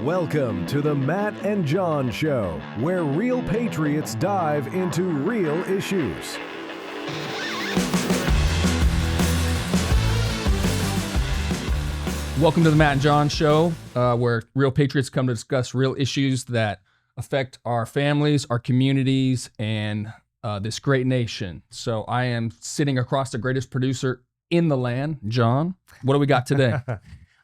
Welcome to the Matt and John Show, where real patriots dive into real issues. Welcome to the Matt and John Show, where real patriots come to discuss real issues that affect our families, our communities, and this great nation. So I am sitting across the greatest producer in the land, John. What do we got today?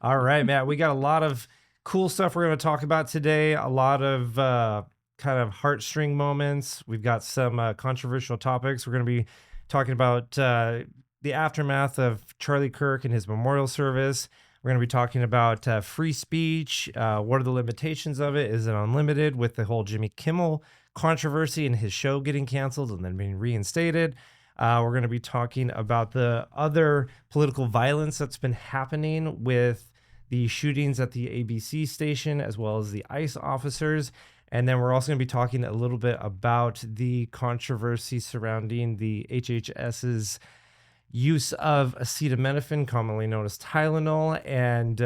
All right, Matt, we got a lot of cool stuff we're going to talk about today, a lot of kind of heartstring moments. We've got some controversial topics. We're going to be talking about the aftermath of Charlie Kirk and his memorial service. We're going to be talking about free speech. What are the limitations of it? Is it unlimited with the whole Jimmy Kimmel controversy and his show getting canceled and then being reinstated? We're going to be talking about the other political violence that's been happening with the shootings at the ABC station, as well as the ICE officers. And then we're also going to be talking a little bit about the controversy surrounding the HHS's use of acetaminophen, commonly known as Tylenol, and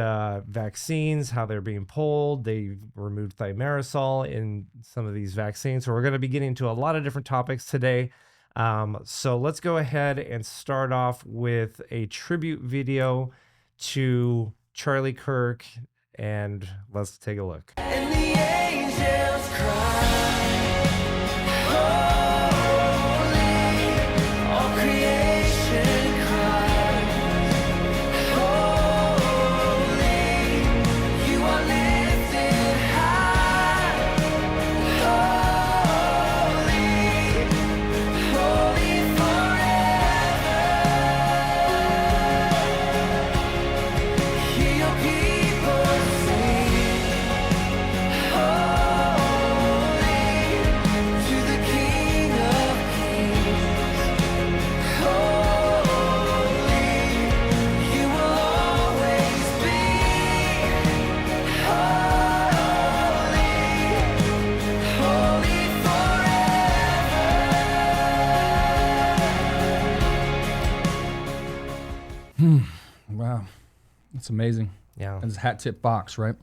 vaccines, how they're being pulled. They removed thimerosal in some of these vaccines. So we're going to be getting into a lot of different topics today. So let's go ahead and start off with a tribute video to Charlie Kirk, and let's take a look. And the angels cry, holy, all creation cries, holy, you are lifted high, holy, holy forever. Hear your people sing, holy, to the King of Kings. Holy, you will always be. Holy, holy forever. Wow, that's amazing. Yeah. It's Hat Tip Box, right?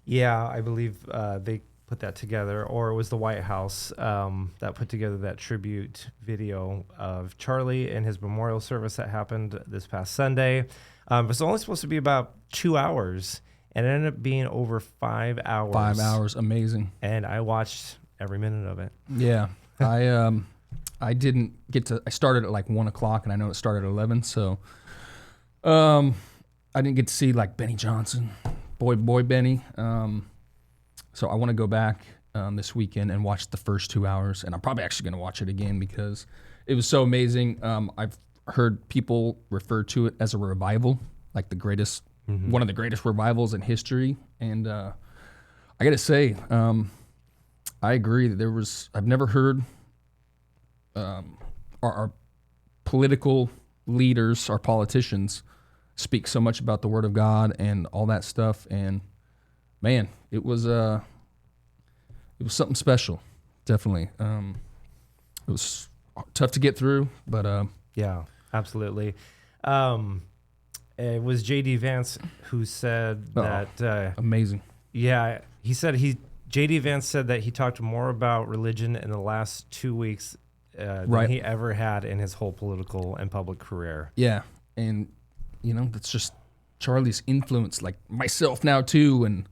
Yeah, I believe they put that together, or it was the White House that put together that tribute video of Charlie and his memorial service that happened this past Sunday. It was only supposed to be about 2 hours, and it ended up being over 5 hours. 5 hours, amazing. And I watched every minute of it. Yeah, I didn't get to. I started at like 1 o'clock, and I know it started at 11. So, I didn't get to see like Benny Johnson, boy Benny. So I want to go back this weekend and watch the first 2 hours, and I'm probably actually going to watch it again because it was so amazing. I've heard people refer to it as a revival, like the greatest, one of the greatest revivals in history. And I got to say, I agree that I've never heard our political leaders, our politicians, speak so much about the Word of God and all that stuff. And man, it was something special, definitely. It was tough to get through, but Yeah, absolutely. It was J.D. Vance who said that. amazing. Yeah, he said J.D. Vance said that he talked more about religion in the last 2 weeks Right. than he ever had in his whole political and public career. Yeah, and that's just Charlie's influence, like myself now too. And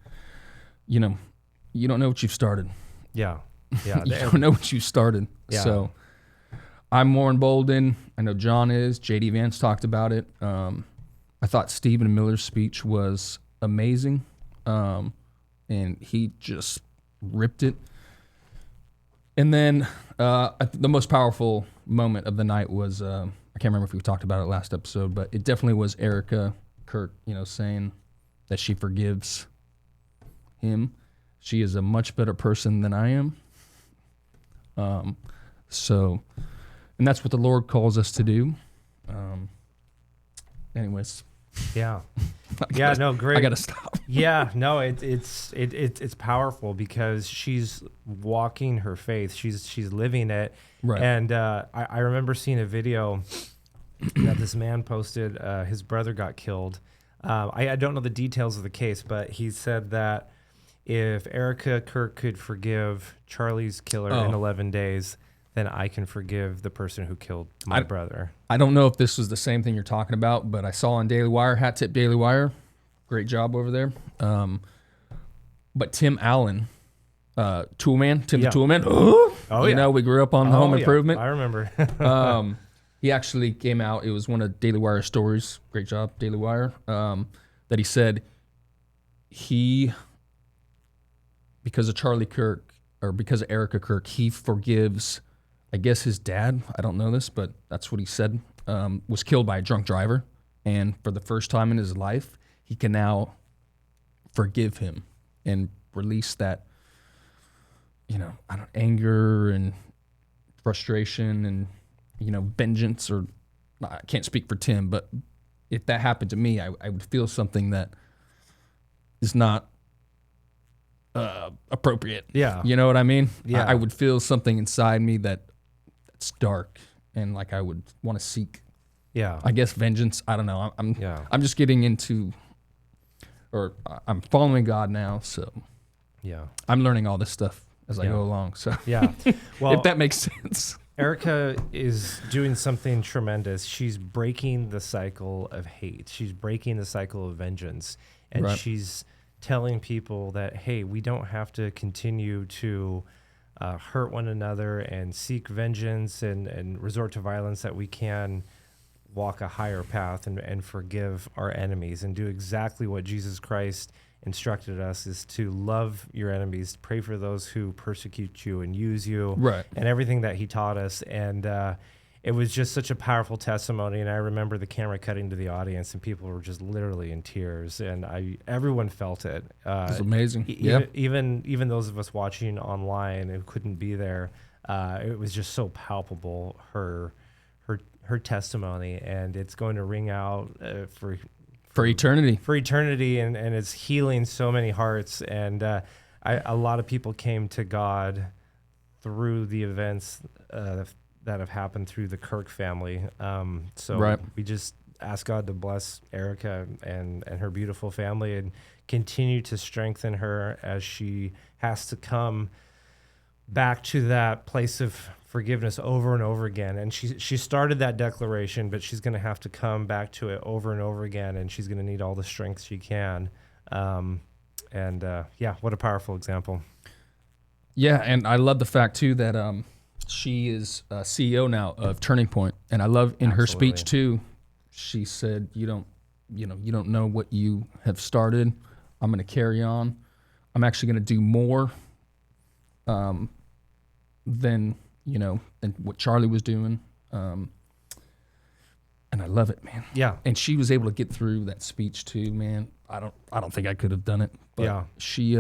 you don't know what you've started. Yeah, yeah. You don't know what you started. Yeah. So I'm more emboldened. I know John is. J.D. Vance talked about it. I thought Stephen Miller's speech was amazing, and he just ripped it. And then the most powerful moment of the night was, I can't remember if we talked about it last episode, but it definitely was Erica Kirk, saying that she forgives him. She is a much better person than I am. And that's what the Lord calls us to do. Anyways. Yeah. Yeah, no, great. I got to stop. Yeah, no, it's powerful because she's walking her faith. She's living it. Right. And I remember seeing a video that this man posted. His brother got killed. I don't know the details of the case, but he said that if Erica Kirk could forgive Charlie's killer in 11 days, then I can forgive the person who killed my brother. I don't know if this was the same thing you're talking about, but I saw on Daily Wire, Hat Tip Daily Wire, great job over there. But Tim Allen, Toolman, Tim the Toolman. You know, we grew up on Home Improvement. I remember. He actually came out. It was one of Daily Wire stories. Great job, Daily Wire. That he said because of Charlie Kirk or because of Erica Kirk, he forgives, I guess his dad. I don't know this, but that's what he said. Was killed by a drunk driver, and for the first time in his life, he can now forgive him and release that, anger and frustration and, vengeance, or I can't speak for Tim, but if that happened to me, I would feel something that is not appropriate. Yeah. You know what I mean? Yeah. I would feel something inside me that's dark and like I would want to seek, I guess, vengeance. I don't know. I'm just getting into, or I'm following God now, so I'm learning all this stuff as I go along. So well, if that makes sense. Erica is doing something tremendous. She's breaking the cycle of hate. She's breaking the cycle of vengeance. And she's telling people that, hey, we don't have to continue to hurt one another and seek vengeance and resort to violence, that we can walk a higher path and forgive our enemies and do exactly what Jesus Christ instructed us, is to love your enemies, pray for those who persecute you and use you, and everything that he taught us. And it was just such a powerful testimony. And I remember the camera cutting to the audience, and people were just literally in tears, and everyone felt it. It's amazing. Even those of us watching online who couldn't be there, it was just so palpable, her testimony, and it's going to ring out for eternity, and it's healing so many hearts. And a lot of people came to God through the events that have happened through the Kirk family. We just ask God to bless Erica and her beautiful family and continue to strengthen her as she has to come back to that place of forgiveness over and over again. And she started that declaration, but she's going to have to come back to it over and over again, and she's going to need all the strength she can. What a powerful example. Yeah, and I love the fact too that she is CEO now of Turning Point, and I love in her speech too, she said, you don't know what you have started. I'm going to carry on. I'm actually going to do more than what Charlie was doing. And I love it, man. Yeah. And she was able to get through that speech too, man. I don't think I could have done it. But she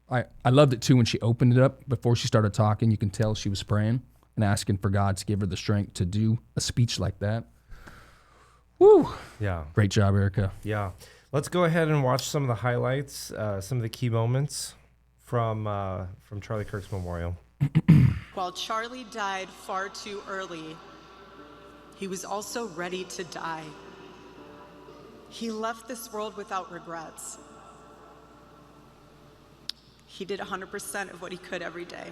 I loved it too when she opened it up. Before she started talking, you can tell she was praying and asking for God to give her the strength to do a speech like that. Woo. Yeah. Great job, Erica. Yeah. Let's go ahead and watch some of the highlights, some of the key moments from Charlie Kirk's memorial. While Charlie died far too early, he was also ready to die. He left this world without regrets. He did 100% of what he could every day.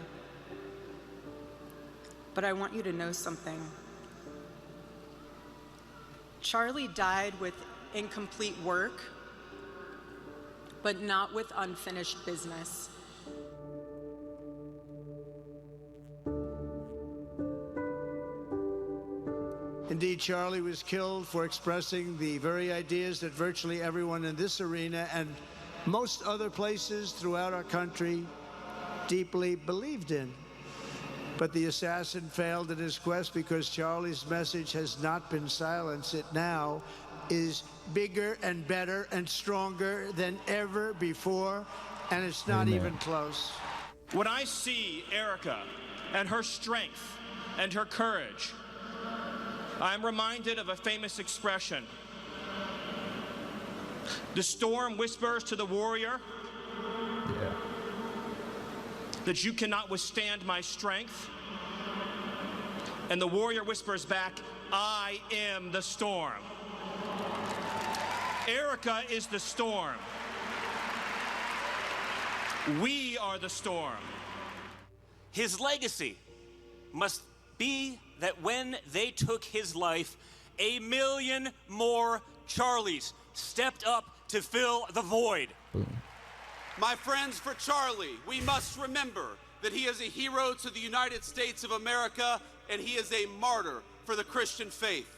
But I want you to know something. Charlie died with incomplete work, but not with unfinished business. Indeed, Charlie was killed for expressing the very ideas that virtually everyone in this arena and most other places throughout our country deeply believed in. But the assassin failed in his quest because Charlie's message has not been silenced. It now is bigger and better and stronger than ever before, and it's not even close. When I see Erica and her strength and her courage, I'm reminded of a famous expression. The storm whispers to the warrior that you cannot withstand my strength. And the warrior whispers back, I am the storm. Erica is the storm. We are the storm. His legacy must be that when they took his life, 1 million more Charlies stepped up to fill the void. My friends, for Charlie, we must remember that he is a hero to the United States of America, and he is a martyr for the Christian faith.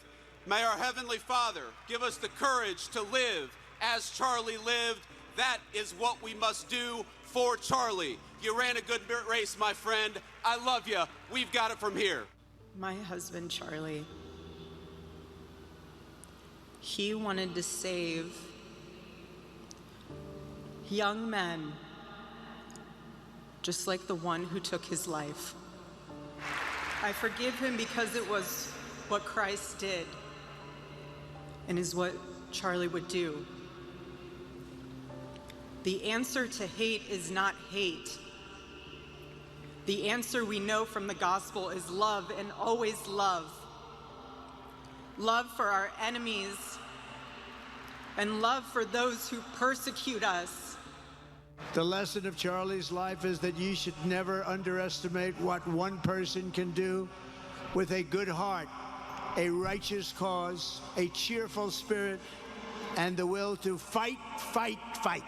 May our Heavenly Father give us the courage to live as Charlie lived. That is what we must do for Charlie. You ran a good race, my friend. I love you. We've got it from here. My husband, Charlie, he wanted to save young men just like the one who took his life. I forgive him because it was what Christ did and is what Charlie would do. The answer to hate is not hate. The answer we know from the gospel is love, and always love. Love for our enemies and love for those who persecute us. The lesson of Charlie's life is that you should never underestimate what one person can do with a good heart, a righteous cause, a cheerful spirit, and the will to fight, fight, fight.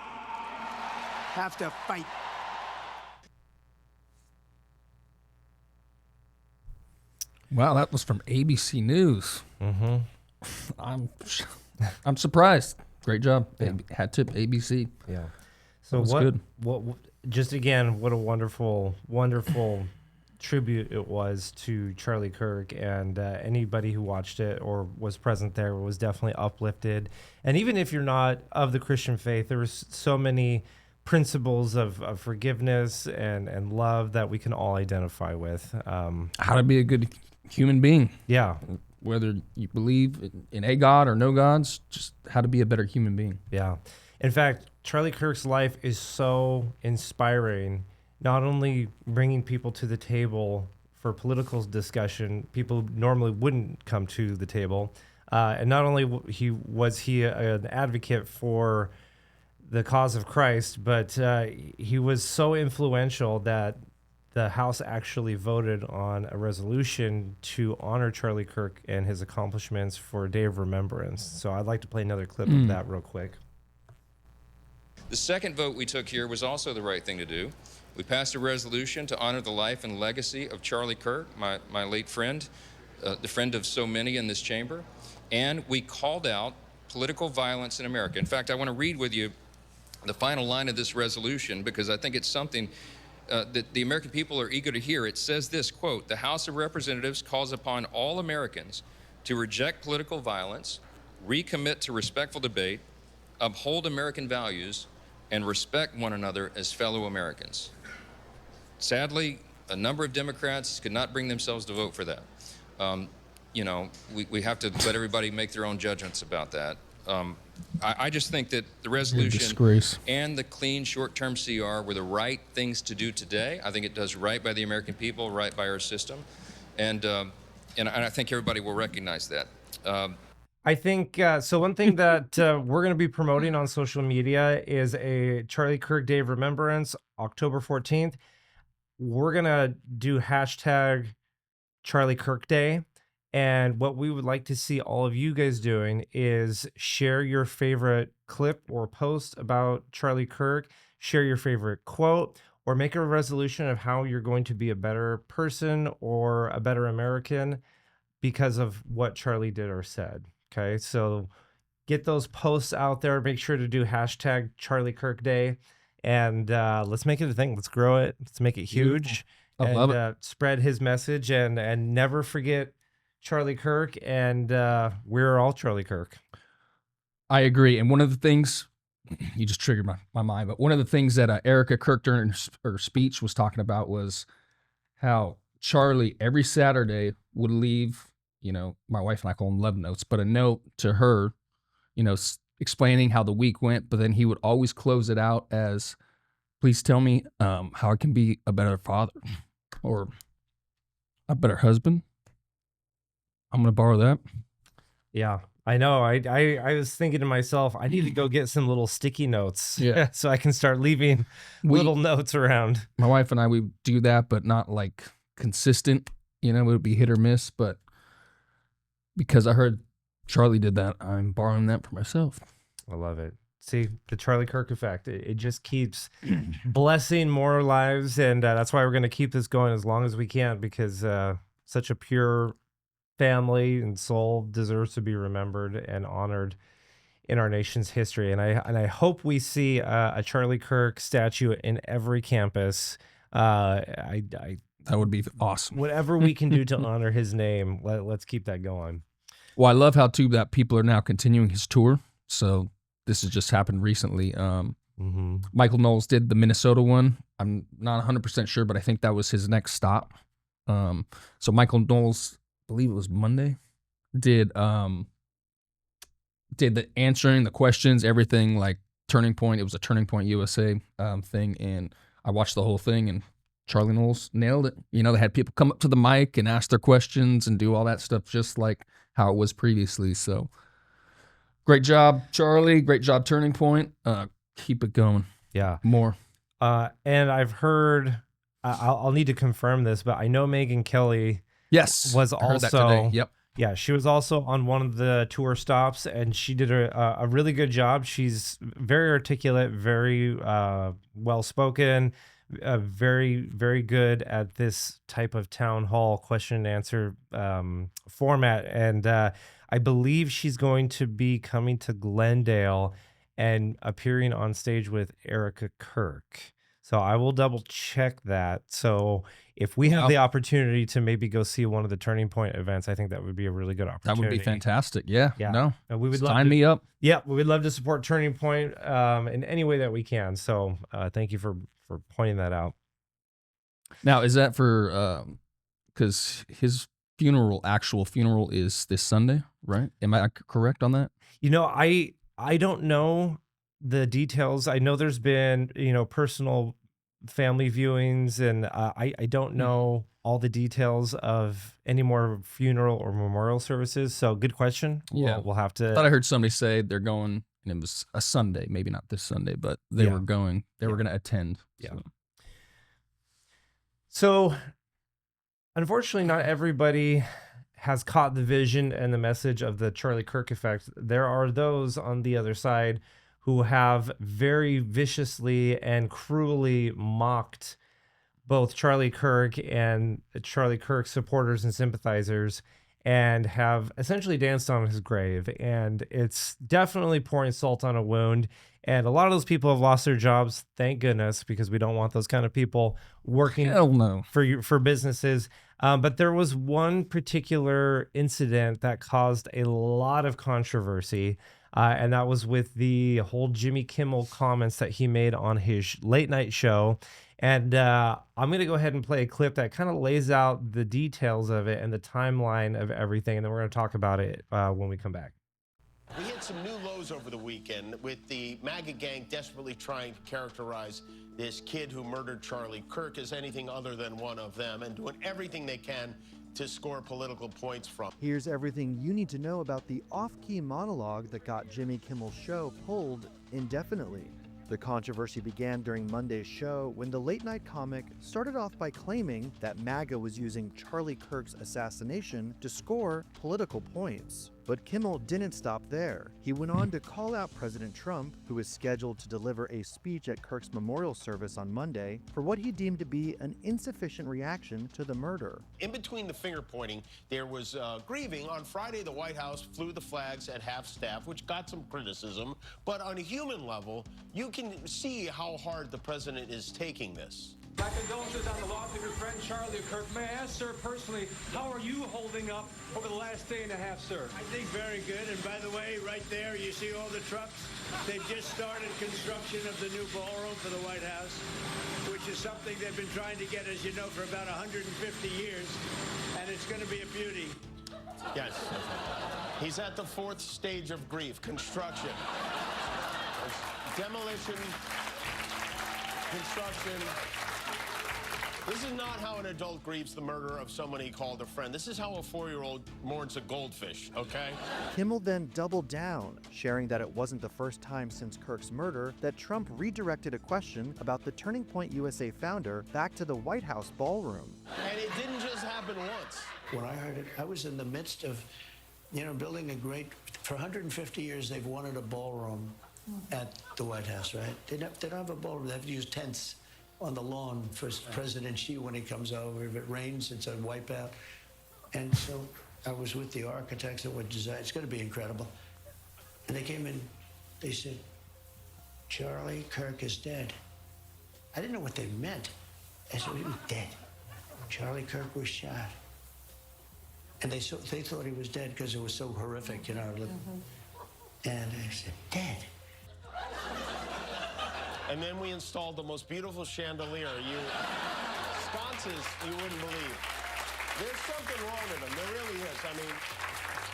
Have to fight. Wow, that was from ABC News. I'm surprised. Great job. Hat tip ABC. Yeah. So was good. What? Just again, what a wonderful, wonderful tribute it was to Charlie Kirk, and anybody who watched it or was present there was definitely uplifted. And even if you're not of the Christian faith, there was so many principles of forgiveness and love that we can all identify with. How to be a good human being. Yeah. Whether you believe in a God or no gods, just how to be a better human being. Yeah. In fact, Charlie Kirk's life is so inspiring, not only bringing people to the table for political discussion, people normally wouldn't come to the table, and not only was he an advocate for the cause of Christ, but he was so influential that the House actually voted on a resolution to honor Charlie Kirk and his accomplishments for a day of remembrance. So I'd like to play another clip of that real quick. The second vote we took here was also the right thing to do. We passed a resolution to honor the life and legacy of Charlie Kirk, my late friend, the friend of so many in this chamber, and we called out political violence in America. In fact, I want to read with you the final line of this resolution because I think it's something that the American people are eager to hear. It says this, quote, "The House of Representatives calls upon all Americans to reject political violence, recommit to respectful debate, uphold American values, and respect one another as fellow Americans." Sadly, a number of Democrats could not bring themselves to vote for that. We have to let everybody make their own judgments about that. I just think that the resolution and the clean short-term CR were the right things to do today. I think it does right by the American people, right by our system, and I think everybody will recognize that. I think, so one thing that we're going to be promoting on social media is a Charlie Kirk Day of Remembrance, October 14th. We're going to do hashtag Charlie Kirk Day. And what we would like to see all of you guys doing is share your favorite clip or post about Charlie Kirk, share your favorite quote, or make a resolution of how you're going to be a better person or a better American because of what Charlie did or said. Okay, so get those posts out there. Make sure to do hashtag Charlie Kirk Day, and let's make it a thing. Let's grow it. Let's make it huge. I love it. Spread his message, and never forget Charlie Kirk. And we're all Charlie Kirk. I agree. And one of the things, you just triggered my mind, but one of the things that Erica Kirk during her speech was talking about was how Charlie every Saturday would leave, my wife and I call them love notes, but a note to her, explaining how the week went, but then he would always close it out as, "Please tell me how I can be a better father or a better husband." I'm going to borrow that. Yeah. I know. I was thinking to myself, I need to go get some little sticky notes, Yeah. so I can start leaving little notes around. My wife and I, we do that, but not like consistent. You know, it would be hit or miss. But because I heard Charlie did that, I'm borrowing that for myself. I love it. See, the Charlie Kirk effect. It just keeps blessing more lives, and that's why we're going to keep this going as long as we can, because such a pure family and soul deserves to be remembered and honored in our nation's history. And I hope we see a Charlie Kirk statue in every campus. That would be awesome. Whatever we can do to honor his name, let's keep that going. Well, I love how too that people are now continuing his tour. So this has just happened recently. Michael Knowles did the Minnesota one. I'm not 100% sure, but I think that was his next stop. So Michael Knowles, I believe it was Monday, did the answering the questions, everything, like Turning Point. It was a Turning Point USA thing, and I watched the whole thing, and Charlie Knowles nailed it. You know, they had people come up to the mic and ask their questions and do all that stuff just like how it was previously. So great job, Charlie. Great job, Turning Point. Keep it going. Yeah. More. And I've heard, I'll need to confirm this, but I know Megyn Kelly was I heard that also, today. Yep. Yeah, she was also on one of the tour stops, and she did a really good job. She's very articulate, very well-spoken, very, very good at this type of town hall question and answer format. And I believe she's going to be coming to Glendale and appearing on stage with Erica Kirk. So I will double check that. So if we have the opportunity to maybe go see one of the Turning Point events, I think that would be a really good opportunity. That would be fantastic. Yeah. No. We would Sign me up. Yeah, we would love to support Turning Point in any way that we can. So thank you for pointing that out. Now, is that for because his actual funeral is this Sunday, right? Am I correct on that? You know, I don't know the details. I know there's been, personal family viewings, and I don't know all the details of any more funeral or memorial services. So good question. Yeah. We'll have to. I thought I heard somebody say they're going, and it was a Sunday, maybe not this Sunday, but they were going, they were going to attend. Yeah. So unfortunately, not everybody has caught the vision and the message of the Charlie Kirk effect. There are those on the other side who have very viciously and cruelly mocked both Charlie Kirk and Charlie Kirk supporters and sympathizers, and have essentially danced on his grave. And it's definitely pouring salt on a wound. And a lot of those people have lost their jobs, thank goodness, because we don't want those kind of people working for businesses. But there was one particular incident that caused a lot of controversy, and that was with the whole Jimmy Kimmel comments that he made on his late night show. And I'm going to go ahead and play a clip that kind of lays out the details of it and the timeline of everything, and then we're going to talk about it when we come back. We hit some new lows over the weekend with the MAGA gang desperately trying to characterize this kid who murdered Charlie Kirk as anything other than one of them, and doing everything they can to score political points from. Here's everything you need to know about the off-key monologue that got Jimmy Kimmel's show pulled indefinitely. The controversy began during Monday's show when the late-night comic started off by claiming that MAGA was using Charlie Kirk's assassination to score political points. But Kimmel didn't stop there. He went on to call out President Trump, who is scheduled to deliver a speech at Kirk's memorial service on Monday, for what he deemed to be an insufficient reaction to the murder. In between the finger-pointing, there was grieving. On Friday, the White House flew the flags at half-staff, which got some criticism. But on a human level, you can see how hard the president is taking this. My condolences on the loss of your friend Charlie Kirk. May I ask, sir, personally, how are you holding up over the last day and a half, sir? I think very good. And by the way, right there, you see all the trucks? They've just started construction of the new ballroom for the White House, which is something they've been trying to get, as you know, for about 150 years. And it's going to be a beauty. Yes. He's at the fourth stage of grief, construction. Demolition, construction. This is not how an adult grieves the murder of someone he called a friend. This is how a 4-year-old mourns a goldfish, okay? Kimmel then doubled down, sharing that it wasn't the first time since Kirk's murder that Trump redirected a question about the Turning Point USA founder back to the White House ballroom. And it didn't just happen once. When I heard it, I was in the midst of, building a great, for 150 years, they've wanted a ballroom at the White House, right? They don't have a ballroom. They have to use tents on the lawn for President Xi when he comes over. If it rains, it's a wipeout. And so I was with the architects that would design. It's going to be incredible. And they came in, they said, Charlie Kirk is dead. I didn't know what they meant. I said, he was dead. Charlie Kirk was shot. And they thought he was dead because it was so horrific, And I said, dead. And then we installed the most beautiful chandelier. Sconces, you wouldn't believe. There's something wrong with them. There really is. I mean,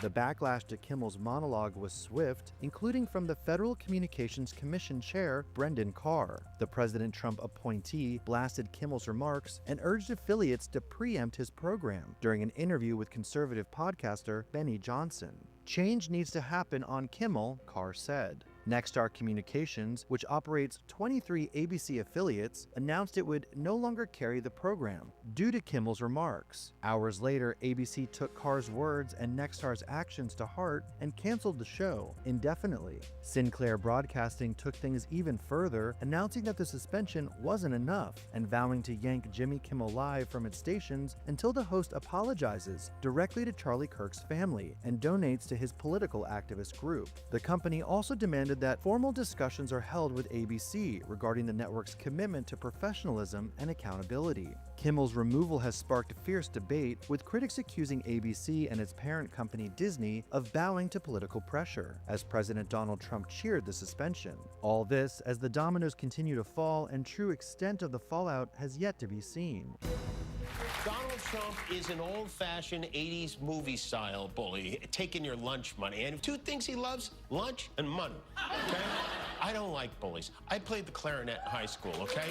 The backlash to Kimmel's monologue was swift, including from the Federal Communications Commission chair, Brendan Carr. The President Trump appointee blasted Kimmel's remarks and urged affiliates to preempt his program during an interview with conservative podcaster Benny Johnson. Change needs to happen on Kimmel, Carr said. Nexstar Communications, which operates 23 ABC affiliates, announced it would no longer carry the program due to Kimmel's remarks. Hours later, ABC took Carr's words and Nexstar's actions to heart and canceled the show indefinitely. Sinclair Broadcasting took things even further, announcing that the suspension wasn't enough and vowing to yank Jimmy Kimmel Live from its stations until the host apologizes directly to Charlie Kirk's family and donates to his political activist group. The company also demanded that formal discussions are held with ABC regarding the network's commitment to professionalism and accountability. Kimmel's removal has sparked fierce debate, with critics accusing ABC and its parent company Disney of bowing to political pressure, as President Donald Trump cheered the suspension. All this as the dominoes continue to fall and true extent of the fallout has yet to be seen. Donald Trump is an old-fashioned 80s movie-style bully, taking your lunch money. And two things he loves, lunch and money, okay? I don't like bullies. I played the clarinet in high school, okay?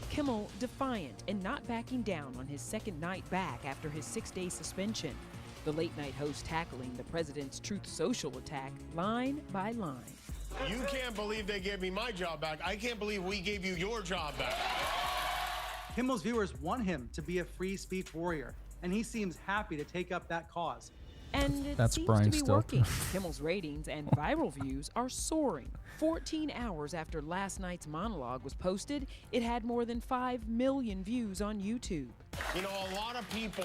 Kimmel defiant and not backing down on his second night back after his 6-day suspension. The late-night host tackling the president's Truth Social attack line by line. You can't believe they gave me my job back. I can't believe we gave you your job back. Kimmel's viewers want him to be a free speech warrior, and he seems happy to take up that cause. And it That's seems Brian to be Stelter. working. Kimmel's ratings and viral views are soaring. 14 hours after last night's monologue was posted, it had more than 5 million views on YouTube. You know, a lot of people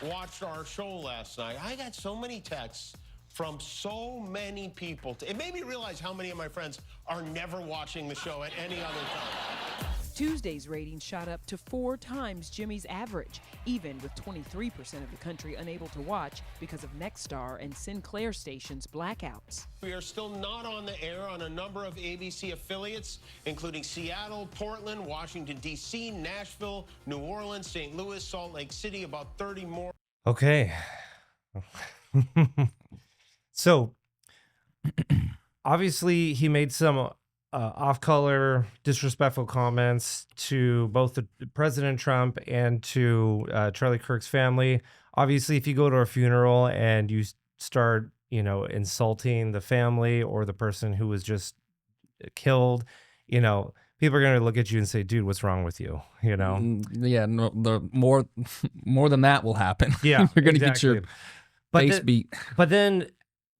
watched our show last night. I got so many texts from so many people. It made me realize how many of my friends are never watching the show at any other time. Tuesday's ratings shot up to 4 times Jimmy's average, even with 23% of the country unable to watch because of Nexstar and Sinclair stations' blackouts. We are still not on the air on a number of ABC affiliates, including Seattle, Portland, Washington, D.C., Nashville, New Orleans, St. Louis, Salt Lake City, about 30 more. Okay. So, obviously, he made some off-color, disrespectful comments to both the President Trump and to Charlie Kirk's family. Obviously, if you go to a funeral and you start, insulting the family or the person who was just killed, people are going to look at you and say, dude, what's wrong with you? Yeah, no, the more than that will happen. Yeah, you're going to exactly. get your face beat. But then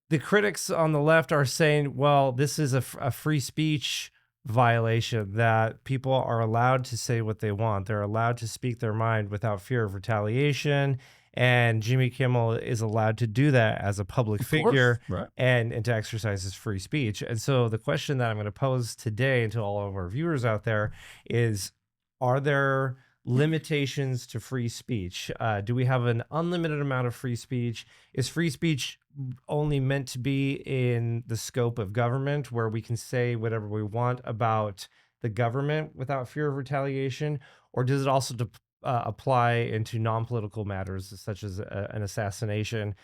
the critics on the left are saying, well, this is a free speech violation, that people are allowed to say what they want. They're allowed to speak their mind without fear of retaliation. And Jimmy Kimmel is allowed to do that as a public figure, right, and to exercise his free speech. And so the question that I'm going to pose today and to all of our viewers out there is, are there limitations to free speech? Do we have an unlimited amount of free speech? Is free speech only meant to be in the scope of government, where we can say whatever we want about the government without fear of retaliation? Or does it also apply into non-political matters, such as an assassination?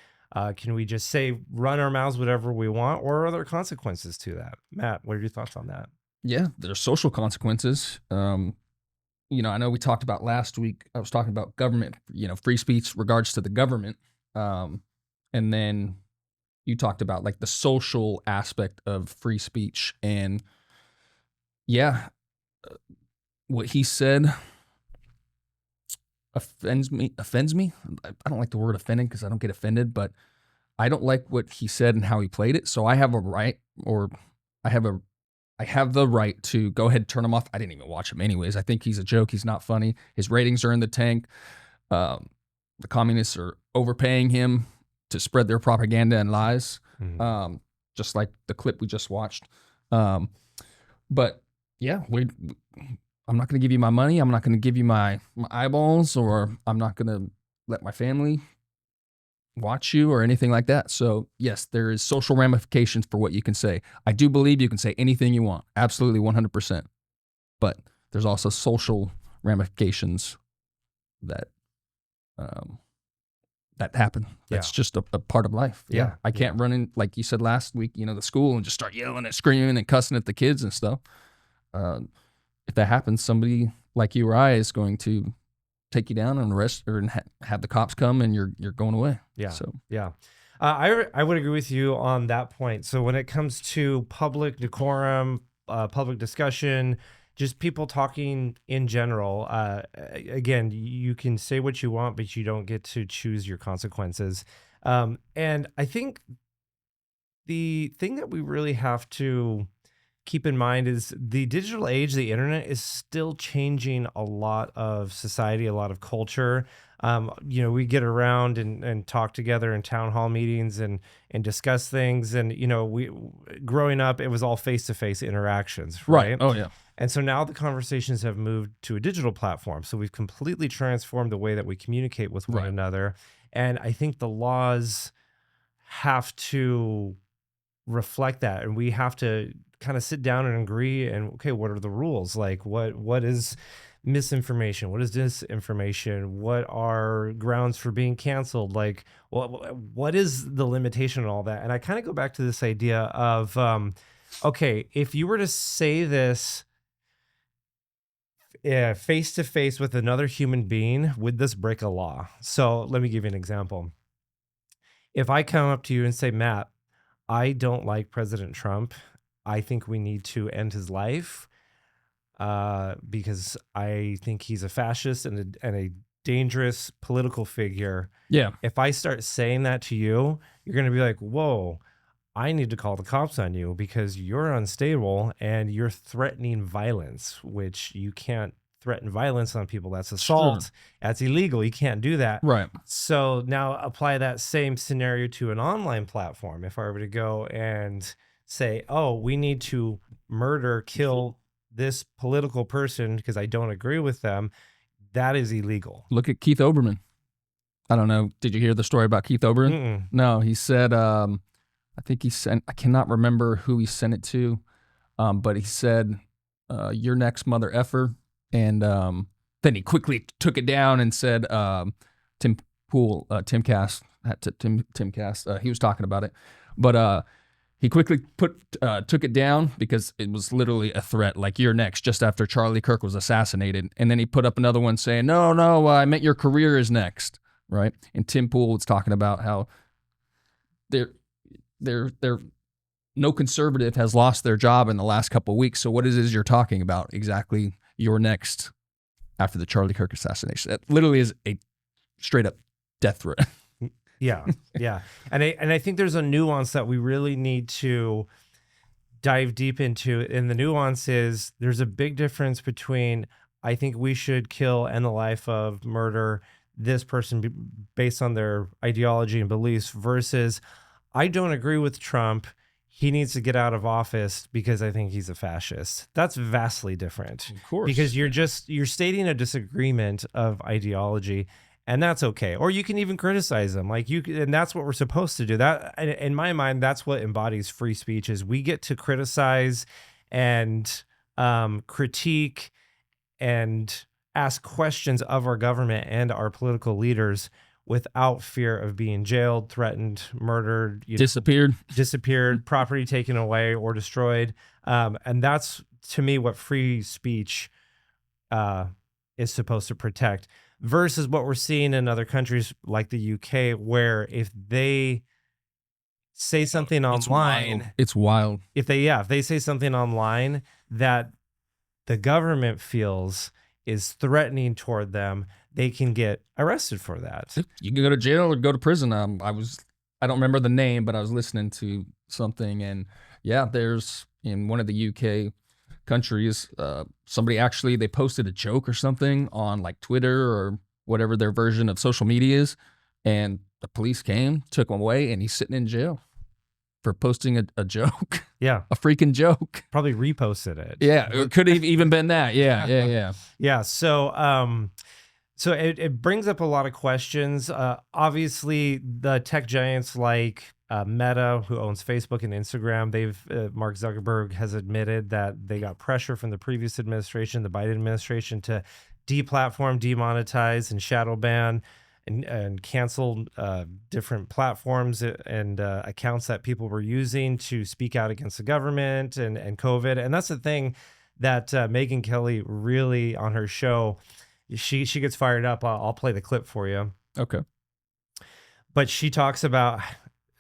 Can we just say, run our mouths whatever we want, or are there consequences to that? Matt, what are your thoughts on that? Yeah, there's social consequences. I know we talked about last week, I was talking about government, free speech regards to the government. And then you talked about like the social aspect of free speech. And yeah, what he said offends me. I don't like the word offended because I don't get offended, but I don't like what he said and how he played it. So I have a right, or I have the right to go ahead and turn him off. I didn't even watch him anyways. I think he's a joke. He's not funny. His ratings are in the tank. The communists are overpaying him to spread their propaganda and lies, just like the clip we just watched. But yeah, I'm not going to give you my money. I'm not going to give you my eyeballs, or I'm not going to let my family watch you or anything like that. So yes, there is social ramifications for what you can say. I do believe you can say anything you want. Absolutely 100%. But there's also social ramifications that happen. That's just a part of life. Yeah. I can't run in, like you said last week, the school and just start yelling and screaming and cussing at the kids and stuff. If that happens, somebody like you or I is going to take you down and arrest, or have the cops come, and you're going away. Yeah. So yeah. I would agree with you on that point. So when it comes to public decorum, public discussion, just people talking in general, again, you can say what you want, but you don't get to choose your consequences. And I think the thing that we really have to keep in mind is the digital age, the internet, is still changing a lot of society, a lot of culture. We get around and talk together in town hall meetings and discuss things. And, growing up, it was all face-to-face interactions, right? Oh, yeah. And so now the conversations have moved to a digital platform. So we've completely transformed the way that we communicate with one another. And I think the laws have to reflect that. And we have to kind of sit down and agree, and okay, what are the rules? Like what is misinformation? What is disinformation? What are grounds for being canceled? Like what is the limitation and all that? And I kind of go back to this idea of, okay, if you were to say this face to face with another human being, would this break a law? So let me give you an example. If I come up to you and say, Matt, I don't like President Trump. I think we need to end his life because I think he's a fascist and a dangerous political figure. Yeah. If I start saying that to you, you're going to be like, whoa, I need to call the cops on you because you're unstable and you're threatening violence, which you can't threaten violence on people. That's assault. Sure. That's illegal. You can't do that. Right. So now apply that same scenario to an online platform. If I were to go and say, oh, we need to kill this political person because I don't agree with them, that is illegal. Look at Keith Olbermann. I don't know. Did you hear the story about Keith Olbermann? No, he said, I think he sent, I cannot remember who he sent it to, but he said, "You're next, mother effer." And then he quickly took it down and said, Tim Cast, he was talking about it. But he quickly took it down because it was literally a threat, like, you're next, just after Charlie Kirk was assassinated. And then he put up another one saying, no, I meant your career is next, right? And Tim Pool was talking about how no conservative has lost their job in the last couple of weeks. So what is it you're talking about exactly? You're next after the Charlie Kirk assassination. That literally is a straight up death threat. Yeah. And I think there's a nuance that we really need to dive deep into. And the nuance is there's a big difference between, I think we should kill, end the life of, murder this person based on their ideology and beliefs, versus I don't agree with Trump. He needs to get out of office because I think he's a fascist. That's vastly different. Of course. Because you're stating a disagreement of ideology, and that's okay. Or you can even criticize them, and that's what we're supposed to do. That, in my mind, that's what embodies free speech. Is we get to criticize and critique and ask questions of our government and our political leaders without fear of being jailed, threatened, murdered, disappeared, property taken away or destroyed. And that's, to me, what free speech is supposed to protect, versus what we're seeing in other countries like the UK, where if they say something online, It's wild. if they say something online that the government feels is threatening toward them, they can get arrested for that. You can go to jail or go to prison. I don't remember the name, but I was listening to something, and yeah, there's in one of the UK countries, somebody actually, they posted a joke or something on like Twitter or whatever their version of social media is, and the police came, took him away, and he's sitting in jail for posting a joke. Yeah. A freaking joke. Probably reposted it. Yeah, it could have even been that. Yeah. Yeah. So, so it brings up a lot of questions. Obviously, the tech giants like Meta, who owns Facebook and Instagram, Mark Zuckerberg has admitted that they got pressure from the previous administration, the Biden administration, to deplatform, demonetize, and shadow ban and cancel different platforms and accounts that people were using to speak out against the government and COVID. And that's the thing that Megyn Kelly really, on her show, she gets fired up. I'll play the clip for you. Okay. But she talks about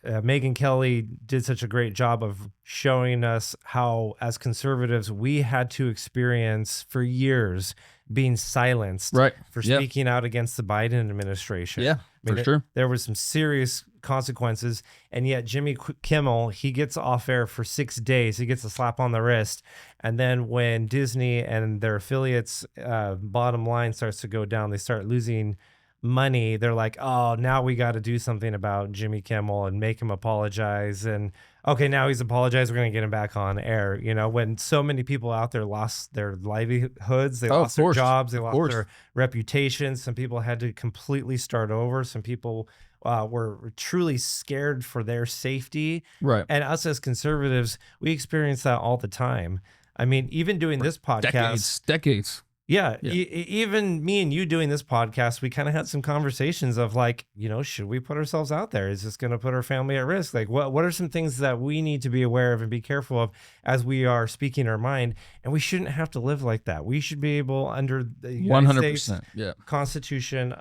Megyn Kelly did such a great job of showing us how, as conservatives, we had to experience for years being silenced for speaking out against the Biden administration. Yeah, for sure. There was some serious consequences, and yet Jimmy Kimmel, he gets off air for 6 days. He gets a slap on the wrist, and then when Disney and their affiliates' bottom line starts to go down, they start losing money. They're like, oh, now we got to do something about Jimmy Kimmel and make him apologize. And okay, now he's apologized. We're going to get him back on air. You know, when so many people out there lost their livelihoods, they lost their jobs, they lost their reputations. Some people had to completely start over. Some people were truly scared for their safety. Right. And us as conservatives, we experience that all the time. I mean, even doing this podcast. Decades. Yeah, even me and you doing this podcast, we kind of had some conversations of like, you know, should we put ourselves out there? Is this going to put our family at risk? Like, what are some things that we need to be aware of and be careful of as we are speaking our mind? And we shouldn't have to live like that. We should be able, under the United 100%, States yeah. Constitution,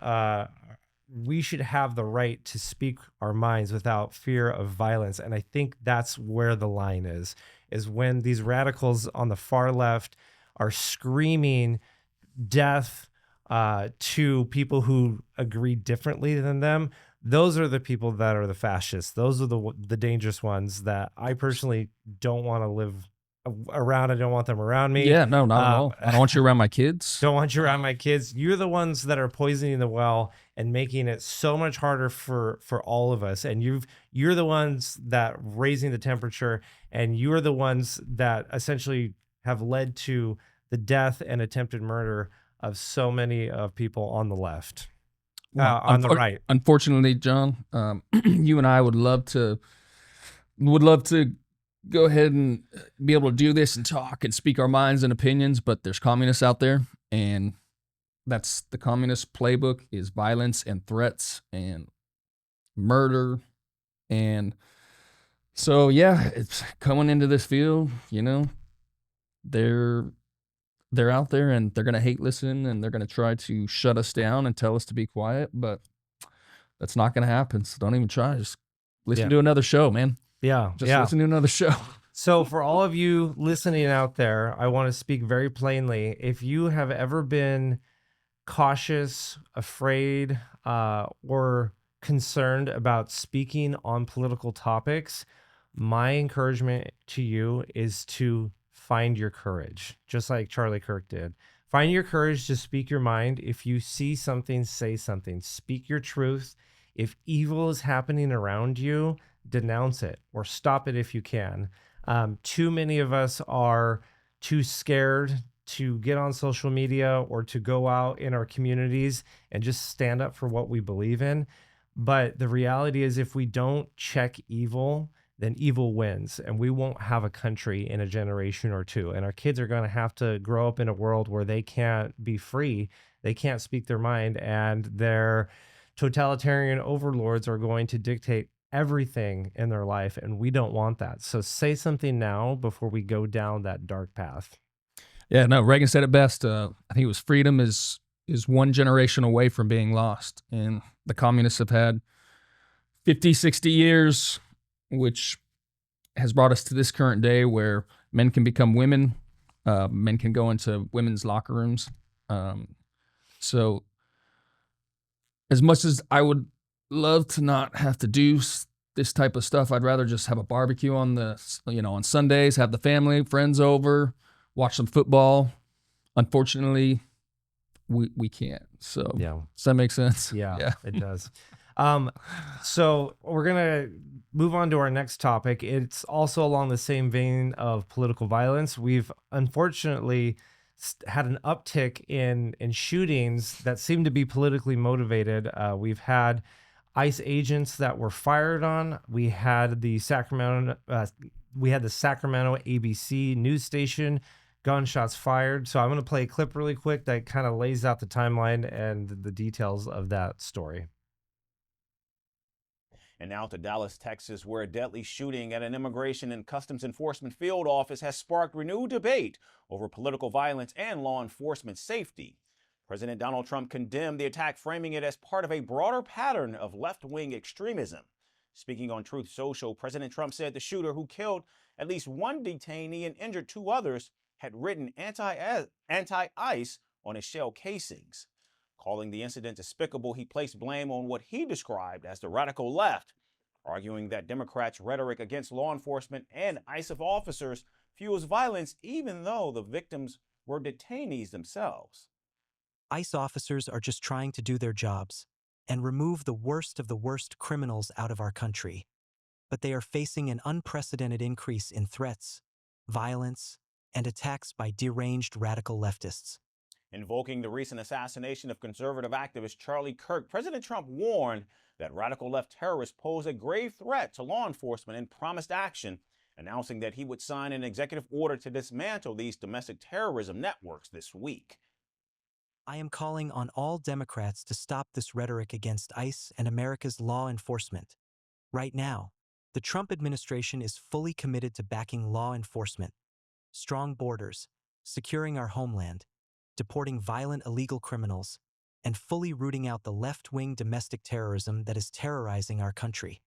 we should have the right to speak our minds without fear of violence. And I think that's where the line is when these radicals on the far left are screaming death to people who agree differently than them. Those are the people that are the fascists. Those are the dangerous ones that I personally don't want to live around. I don't want them around me. Yeah, no, not at all. I don't want you around my kids. Don't want you around my kids. You're the ones that are poisoning the well and making it so much harder for all of us. And you're the ones that raising the temperature, and you're the ones that essentially have led to the death and attempted murder of so many of people on the left, on the right. Unfortunately, John, you and I would love to go ahead and be able to do this and talk and speak our minds and opinions, but there's communists out there, and that's the communist playbook is violence and threats and murder. And so, yeah, it's coming into this field, you know, they're out there and they're going to hate listen and they're going to try to shut us down and tell us to be quiet, but that's not going to happen. So don't even try. Just listen to another show, man. Yeah. Just listen to another show. So for all of you listening out there, I want to speak very plainly. If you have ever been cautious, afraid, or concerned about speaking on political topics, my encouragement to you is to find your courage, just like Charlie Kirk did. Find your courage to speak your mind. If you see something, say something. Speak your truth. If evil is happening around you, denounce it or stop it if you can. Too many of us are too scared to get on social media or to go out in our communities and just stand up for what we believe in. But the reality is, if we don't check evil, then evil wins, and we won't have a country in a generation or two. And our kids are going to have to grow up in a world where they can't be free, they can't speak their mind, and their totalitarian overlords are going to dictate everything in their life, and we don't want that. So say something now before we go down that dark path. Yeah, no, Reagan said it best. I think it was freedom is one generation away from being lost. And the communists have had 50, 60 years, which has brought us to this current day where men can become women. Men can go into women's locker rooms. So as much as I would love to not have to do this type of stuff, I'd rather just have a barbecue on on Sundays, have the family, friends over, watch some football. Unfortunately, we can't. So Yeah. Does that make sense? Yeah. It does. So we're going to move on to our next topic. It's also along the same vein of political violence. We've unfortunately had an uptick in shootings that seem to be politically motivated. We've had ICE agents that were fired on. We had the Sacramento ABC news station gunshots fired. So I'm going to play a clip really quick that kind of lays out the timeline and the details of that story. And now to Dallas, Texas, where a deadly shooting at an Immigration and Customs Enforcement field office has sparked renewed debate over political violence and law enforcement safety. President Donald Trump condemned the attack, framing it as part of a broader pattern of left-wing extremism. Speaking on Truth Social, President Trump said the shooter, who killed at least one detainee and injured two others, had written anti-ICE on his shell casings. Calling the incident despicable, he placed blame on what he described as the radical left, arguing that Democrats' rhetoric against law enforcement and ICE officers fuels violence even though the victims were detainees themselves. ICE officers are just trying to do their jobs and remove the worst of the worst criminals out of our country. But they are facing an unprecedented increase in threats, violence, and attacks by deranged radical leftists. Invoking the recent assassination of conservative activist Charlie Kirk, President Trump warned that radical left terrorists pose a grave threat to law enforcement and promised action, announcing that he would sign an executive order to dismantle these domestic terrorism networks this week. I am calling on all Democrats to stop this rhetoric against ICE and America's law enforcement. Right now, the Trump administration is fully committed to backing law enforcement, strong borders, securing our homeland, deporting violent illegal criminals, and fully rooting out the left-wing domestic terrorism that is terrorizing our country.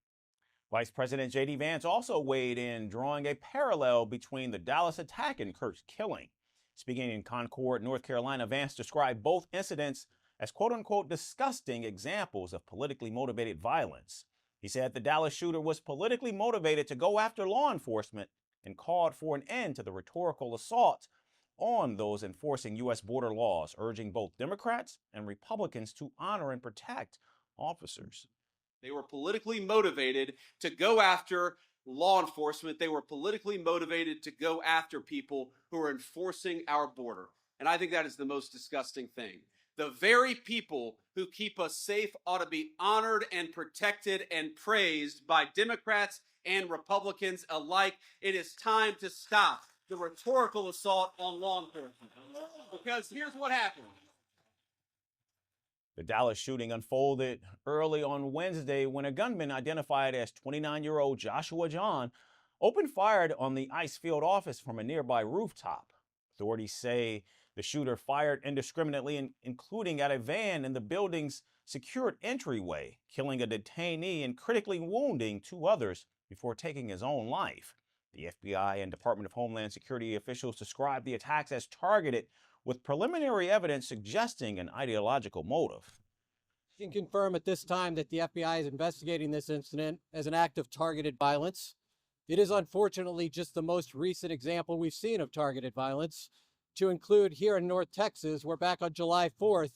Vice President J.D. Vance also weighed in, drawing a parallel between the Dallas attack and Kirk's killing. Speaking in Concord, North Carolina, Vance described both incidents as quote-unquote disgusting examples of politically motivated violence. He said the Dallas shooter was politically motivated to go after law enforcement and called for an end to the rhetorical assault on those enforcing U.S. border laws, urging both Democrats and Republicans to honor and protect officers. They were politically motivated to go after law enforcement. They were politically motivated to go after people who are enforcing our border. And I think that is the most disgusting thing. The very people who keep us safe ought to be honored and protected and praised by Democrats and Republicans alike. It is time to stop the rhetorical assault on law enforcement. Because here's what happened. The Dallas shooting unfolded early on Wednesday when a gunman identified as 29-year-old Joshua John opened fire on the ICE field office from a nearby rooftop. Authorities say the shooter fired indiscriminately, including at a van in the building's secured entryway, killing a detainee and critically wounding two others before taking his own life. The FBI and Department of Homeland Security officials described the attacks as targeted, with preliminary evidence suggesting an ideological motive. You can confirm at this time that the FBI is investigating this incident as an act of targeted violence. It is unfortunately just the most recent example we've seen of targeted violence, to include here in North Texas, where back on July 4th,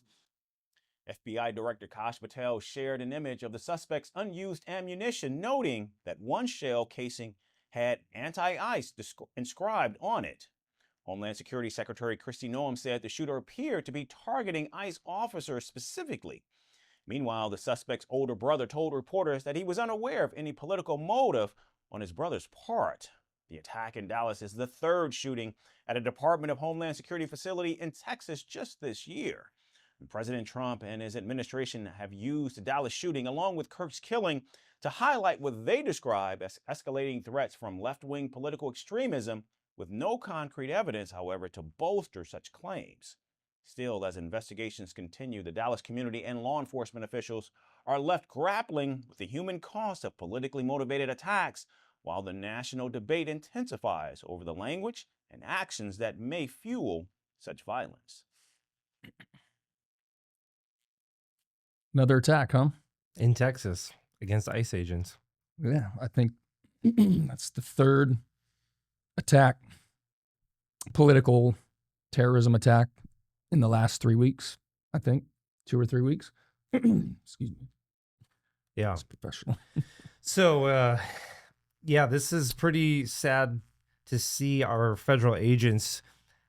FBI Director Kash Patel shared an image of the suspect's unused ammunition, noting that one shell casing had anti-ICE inscribed on it. Homeland Security Secretary Kristi Noem said the shooter appeared to be targeting ICE officers specifically. Meanwhile, the suspect's older brother told reporters that he was unaware of any political motive on his brother's part. The attack in Dallas is the third shooting at a Department of Homeland Security facility in Texas just this year. President Trump and his administration have used the Dallas shooting, along with Kirk's killing, to highlight what they describe as escalating threats from left-wing political extremism with no concrete evidence, however, to bolster such claims. Still, as investigations continue, the Dallas community and law enforcement officials are left grappling with the human cost of politically motivated attacks, while the national debate intensifies over the language and actions that may fuel such violence. Another attack, huh? In Texas against ICE agents. Yeah, I think that's the third attack, political terrorism attack in the last 3 weeks, I think. 2 or 3 weeks. Excuse me. Yeah. It's professional. So, yeah, this is pretty sad to see our federal agents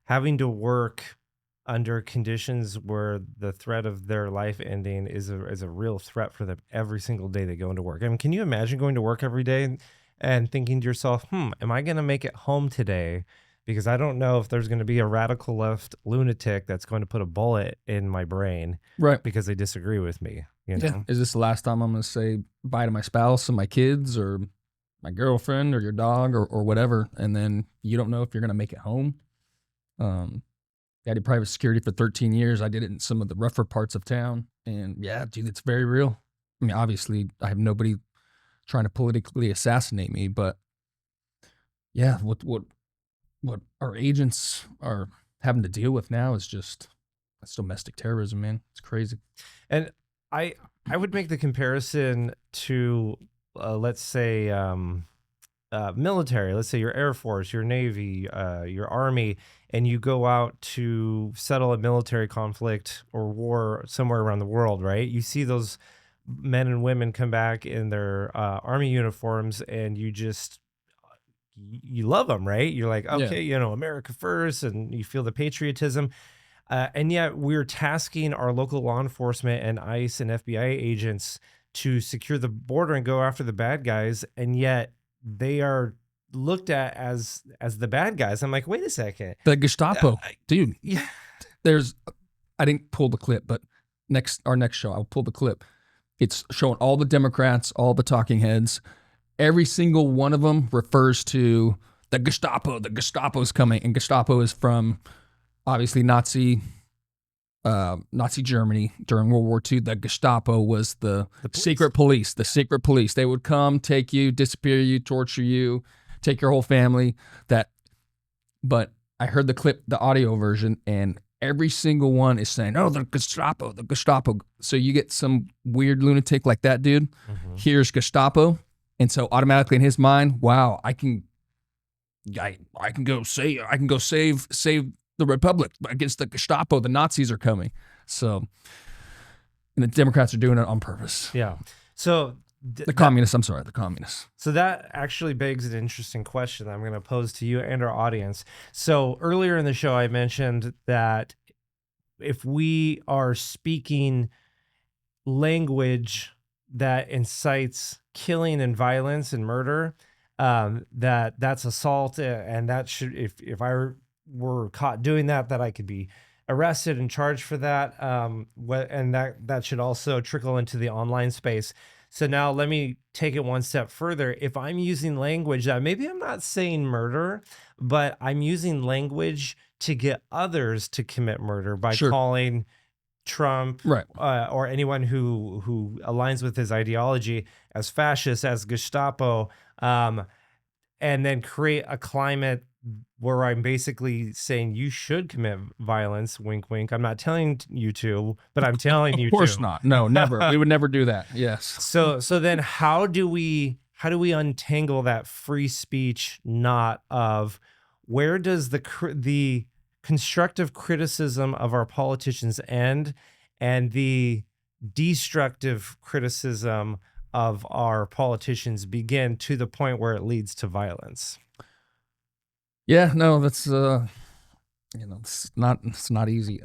having to work under conditions where the threat of their life ending is a real threat for them every single day they go into work. I mean, can you imagine going to work every day and thinking to yourself, am I going to make it home today? Because I don't know if there's going to be a radical left lunatic that's going to put a bullet in my brain, right? Because they disagree with me. You know? Yeah. Is this the last time I'm going to say bye to my spouse and my kids or my girlfriend or your dog or whatever? And then you don't know if you're going to make it home. I did private security for 13 years. I did it in some of the rougher parts of town. And yeah, dude, it's very real. I mean, obviously, I have nobody trying to politically assassinate me, but yeah, what our agents are having to deal with now is just that's domestic terrorism, man. It's crazy. And I would make the comparison to let's say military. Let's say your Air Force, your Navy, your Army, and you go out to settle a military conflict or war somewhere around the world, right? You see those men and women come back in their Army uniforms, and you love them, right? You're like, okay, you know, America first, and you feel the patriotism. And yet we're tasking our local law enforcement and ICE and FBI agents to secure the border and go after the bad guys. And yet they are looked at as the bad guys. I'm like, wait a second. The Gestapo, dude. Yeah. I didn't pull the clip, but our next show, I'll pull the clip. It's showing all the Democrats, all the talking heads. Every single one of them refers to the Gestapo. The Gestapo's coming. And Gestapo is from, obviously, Nazi Germany during World War II. The Gestapo was the secret police. The secret police. They would come, take you, disappear you, torture you, take your whole family. But I heard the clip, the audio version, and every single one is saying, "Oh, the Gestapo, the Gestapo." So you get some weird lunatic like that dude. Here's Gestapo, and so automatically in his mind, wow, I can go save the Republic against the Gestapo. The Nazis are coming. So, and the Democrats are doing it on purpose. Yeah. So the communists. I'm sorry, the communists. So that actually begs an interesting question that I'm going to pose to you and our audience. So earlier in the show, I mentioned that if we are speaking language that incites killing and violence and murder, that's assault, and that should, if I were caught doing that I could be arrested and charged for that, and that should also trickle into the online space. So now let me take it one step further. If I'm using language that maybe I'm not saying murder, but I'm using language to get others to commit murder by calling Trump, right, or anyone who aligns with his ideology as fascist, as Gestapo, and then create a climate where I'm basically saying you should commit violence, wink, wink. I'm not telling you to, but I'm telling you to. Of course not. No, never. We would never do that. Yes. So then how do we untangle that free speech knot of where does the constructive criticism of our politicians end and the destructive criticism of our politicians begin to the point where it leads to violence? Yeah, no, that's it's not easy.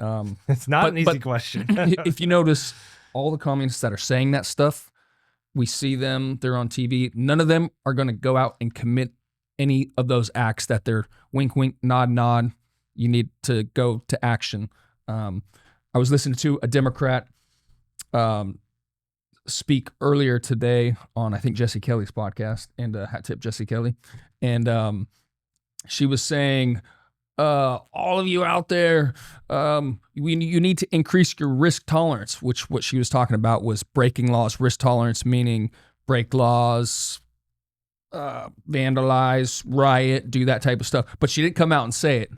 It's not an easy question. If you notice, all the communists that are saying that stuff, we see them, they're on TV. None of them are going to go out and commit any of those acts that they're wink, wink, nod, nod. You need to go to action. I was listening to a Democrat speak earlier today on, I think, Jesse Kelly's podcast, and Hat Tip Jesse Kelly, and she was saying, all of you out there, you need to increase your risk tolerance, which what she was talking about was breaking laws. Risk tolerance meaning break laws, vandalize, riot, do that type of stuff. But she didn't come out and say it,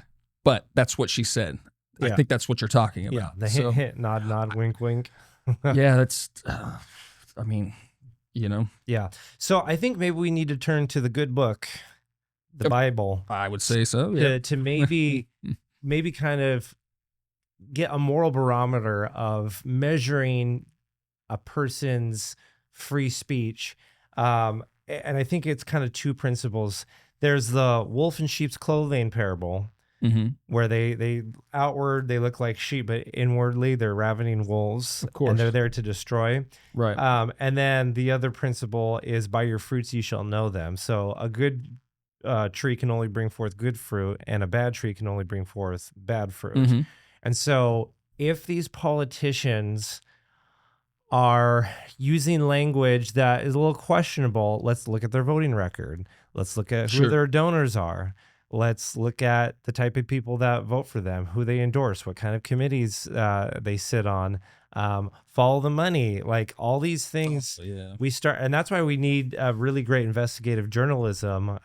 but that's what she said. I think that's what you're talking about. Yeah, the hint, hint, nod, nod, wink, wink. Yeah, that's, I mean, you know. Yeah. So I think maybe we need to turn to the good book, the Bible. I would say so, yeah. To maybe kind of get a moral barometer of measuring a person's free speech. And I think it's kind of two principles. There's the wolf in sheep's clothing parable, where they outward they look like sheep, but inwardly they're ravening wolves. Of course. And they're there to destroy. Right. And then the other principle is by your fruits you shall know them. So a good tree can only bring forth good fruit, and a bad tree can only bring forth bad fruit. And so if these politicians are using language that is a little questionable, let's look at their voting record. Let's look at who their donors are. Let's look at the type of people that vote for them, who they endorse, what kind of committees they sit on, follow the money, like all these things. We start, and that's why we need really great investigative journalism.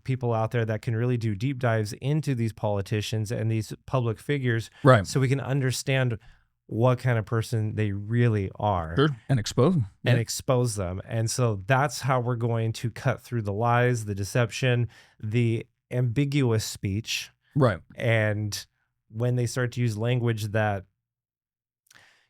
People out there that can really do deep dives into these politicians and these public figures, right? So we can understand what kind of person they really are. And expose them. And expose them. And so that's how we're going to cut through the lies, the deception, the ambiguous speech. Right. And when they start to use language that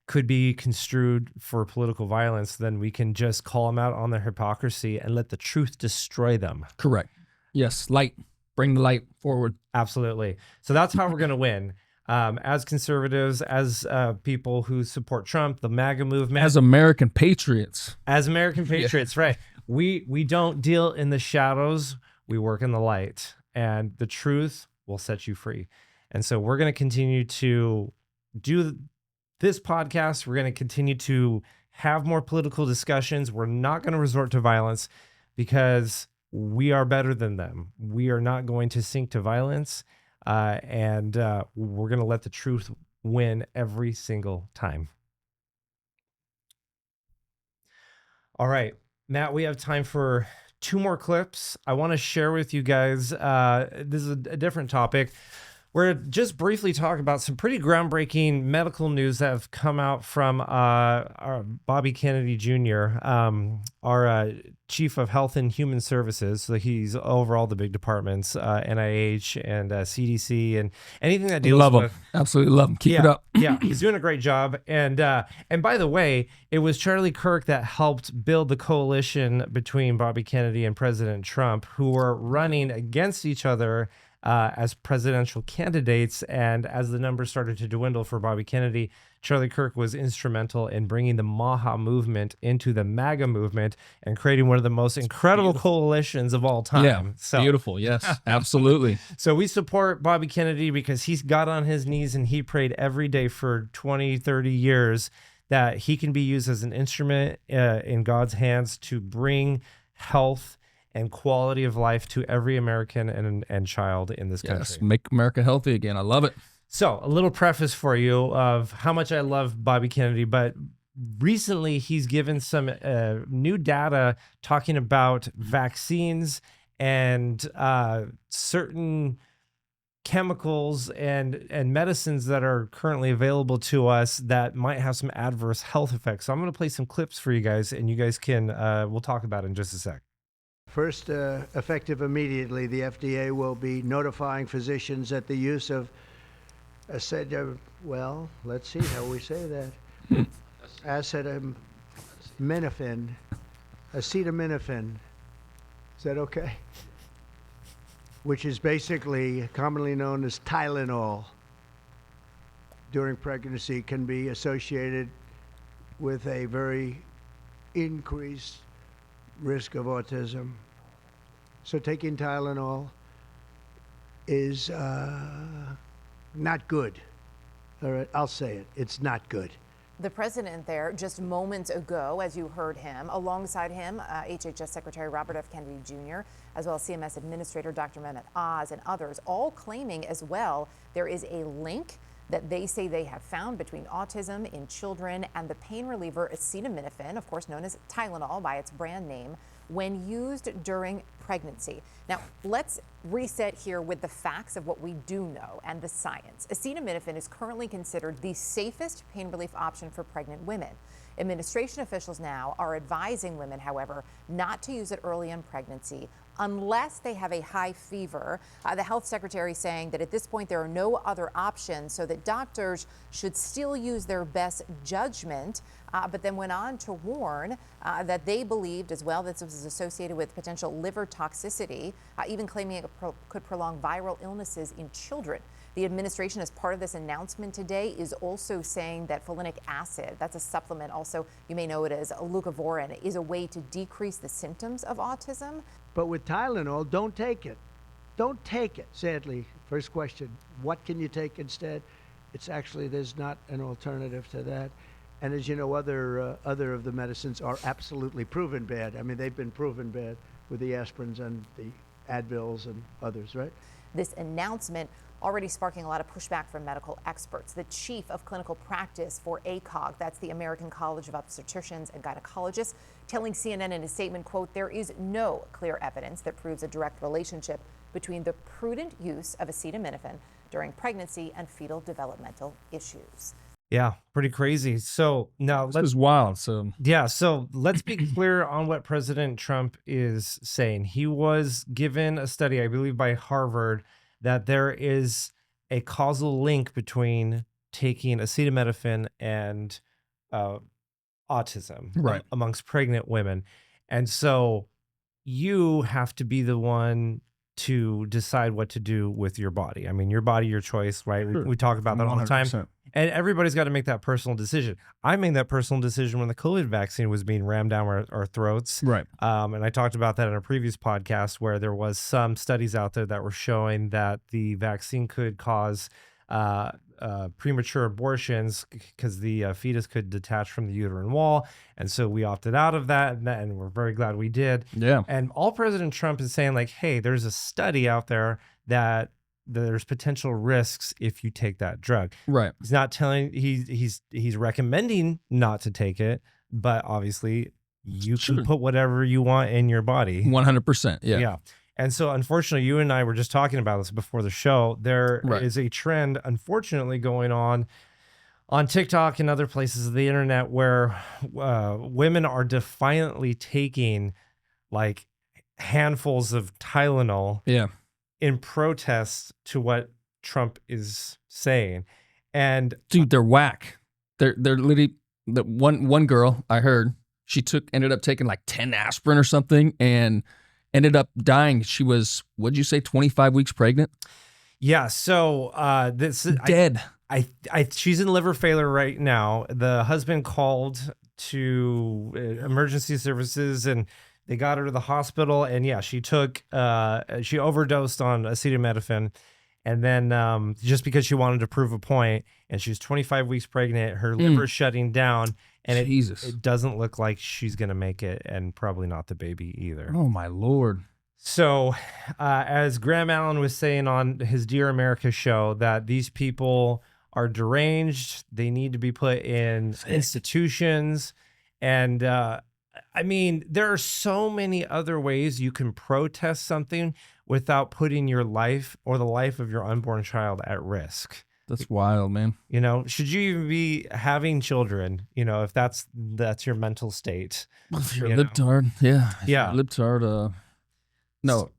could be construed for political violence, then we can just call them out on their hypocrisy and let the truth destroy them. Correct. Yes. Light. Bring the light forward. Absolutely. So that's how we're going to win. As conservatives, as people who support Trump, the MAGA movement. As American patriots. As American patriots, right. We don't deal in the shadows. We work in the light. And the truth will set you free. And so we're going to continue to do this podcast. We're going to continue to have more political discussions. We're not going to resort to violence because we are better than them. We are not going to sink to violence. And we're going to let the truth win every single time. All right, Matt, we have time for 2 more clips. I want to share with you guys, this is a different topic. We're just briefly talking about some pretty groundbreaking medical news that have come out from our Bobby Kennedy Jr., our Chief of Health and Human Services. So he's over all the big departments, NIH and CDC and anything that deals with. Absolutely love him. Keep it up. Yeah, he's doing a great job. And by the way, it was Charlie Kirk that helped build the coalition between Bobby Kennedy and President Trump, who were running against each other as presidential candidates. And as the numbers started to dwindle for Bobby Kennedy, Charlie Kirk was instrumental in bringing the Maha movement into the MAGA movement and creating one of the most incredible coalitions of all time. Yeah, so beautiful. Yes, absolutely. So we support Bobby Kennedy because he's got on his knees and he prayed every day for 20, 30 years that he can be used as an instrument in God's hands to bring health and quality of life to every American and child in this country. Yes, make America healthy again. I love it. So a little preface for you of how much I love Bobby Kennedy, but recently he's given some new data talking about vaccines and certain chemicals and medicines that are currently available to us that might have some adverse health effects. So I'm going to play some clips for you guys, and you guys can, we'll talk about it in just a sec. First, effective immediately, the FDA will be notifying physicians that the use of well, let's see how we say that. Acetaminophen. Is that okay? Which is basically commonly known as Tylenol during pregnancy, can be associated with a very increased risk of autism. So taking Tylenol is not good. All right, I'll say it. It's not good. The president there just moments ago, as you heard him, alongside him, HHS Secretary Robert F. Kennedy Jr., as well as CMS Administrator Dr. Mehmet Oz and others, all claiming as well there is a link that they say they have found between autism in children and the pain reliever acetaminophen, of course known as Tylenol by its brand name, when used during pregnancy. Now, let's reset here with the facts of what we do know and the science. Acetaminophen is currently considered the safest pain relief option for pregnant women. Administration officials now are advising women, however, not to use it early in pregnancy unless they have a high fever. The health secretary saying that at this point there are no other options, so that doctors should still use their best judgment, but then went on to warn that they believed as well that this was associated with potential liver toxicity, even claiming it could prolong viral illnesses in children. The administration, as part of this announcement today, is also saying that folinic acid, that's a supplement, also you may know it as leucovorin, is a way to decrease the symptoms of autism. But with Tylenol, don't take it. Don't take it, sadly. First question, what can you take instead? It's actually, there's not an alternative to that. And as you know, other of the medicines are absolutely proven bad. I mean, they've been proven bad with the aspirins and the Advils and others, right? This announcement already sparking a lot of pushback from medical experts. The chief of clinical practice for ACOG, that's the American College of Obstetricians and Gynecologists, telling CNN in a statement, quote, "There is no clear evidence that proves a direct relationship between the prudent use of acetaminophen during pregnancy and fetal developmental issues." Yeah, pretty crazy. So now This is wild. So let's be clear on what President Trump is saying. He was given a study, I believe by Harvard, that there is a causal link between taking acetaminophen and autism Right. amongst pregnant women. And so you have to be the one to decide what to do with your body. I mean, your body, your choice, right? Sure. We talk about that all the time. 100%. And everybody's got to make that personal decision. I made that personal decision when the COVID vaccine was being rammed down our throats. Right. And I talked about that in a previous podcast where there was some studies out there that were showing that the vaccine could cause premature abortions because the fetus could detach from the uterine wall. And so we opted out of that, and we're very glad we did. Yeah. And all President Trump is saying, like, hey, there's a study out there that there's potential risks if you take that drug. Right. He's not telling, he's recommending not to take it, but obviously you can put whatever you want in your body. 100%. Yeah. Yeah. And so, unfortunately, you and I were just talking about this before the show. There is a trend, unfortunately, going on TikTok and other places of the internet where women are defiantly taking like handfuls of Tylenol in protest to what Trump is saying. And dude, they're whack. They're literally the one girl I heard, she ended up taking like 10 aspirin or something and ended up dying. She was, what'd you say, 25 weeks pregnant? Yeah. So this is dead. She's in liver failure right now. The husband called to emergency services and they got her to the hospital. And yeah, she overdosed on acetaminophen. And then just because she wanted to prove a point, and she was 25 weeks pregnant, her liver's shutting down, and it doesn't look like she's going to make it, and probably not the baby either. Oh, my Lord. So as Graham Allen was saying on his Dear America show, that these people are deranged. They need to be put in institutions. And I mean, there are so many other ways you can protest something without putting your life or the life of your unborn child at risk. That's wild, man. You know, should you even be having children, you know, if that's your mental state? If you're a libtard, yeah. If you're a libtard, no.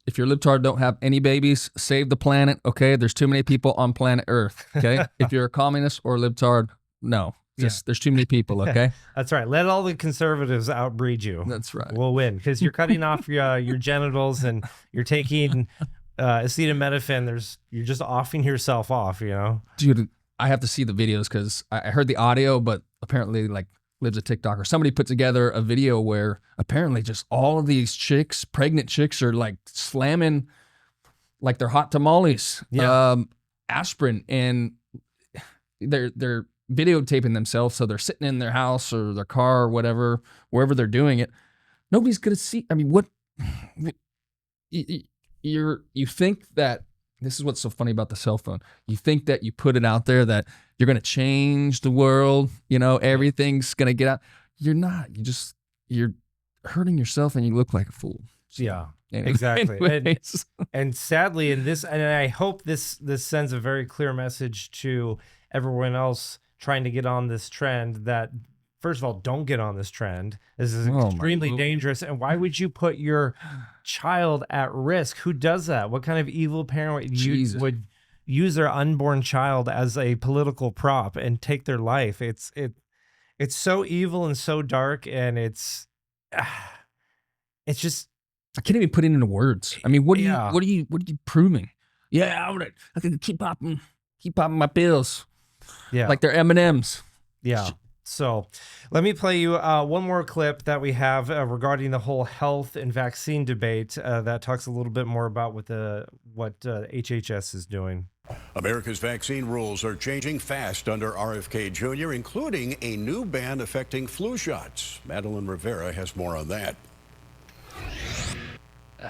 If you're a libtard, don't have any babies. Save the planet, okay? There's too many people on planet Earth, okay? If you're a communist or a libtard, no. There's too many people, okay? That's right. Let all the conservatives outbreed you. That's right. We'll win because you're cutting off your genitals and you're taking acetaminophen. You're just offing yourself off, you know? Dude, I have to see the videos because I heard the audio, but apparently like Lives a TikTok or somebody put together a video where apparently just all of these chicks, pregnant chicks, are like slamming like they're hot tamales, aspirin, and they're videotaping themselves, so they're sitting in their house or their car or whatever, wherever they're doing it. Nobody's gonna see. I mean, what you think that this is what's so funny about the cell phone. You think that you put it out there that you're gonna change the world. You know, everything's gonna get out. You're not. You're hurting yourself, and you look like a fool. Yeah, Anyway, exactly. anyways. And sadly, and I hope this sends a very clear message to everyone else trying to get on this trend that, first of all, don't get on this trend. This is extremely dangerous. And why would you put your child at risk? Who does that? What kind of evil parent would use their unborn child as a political prop and take their life? It's so evil and so dark, and it's just, I can't even put it into words. I mean, what are you proving? Yeah, I can keep popping my pills. Yeah, like they're M&Ms. Yeah. So let me play you one more clip that we have regarding the whole health and vaccine debate that talks a little bit more about what HHS is doing. America's vaccine rules are changing fast under RFK Jr., including a new ban affecting flu shots. Madeline Rivera has more on that.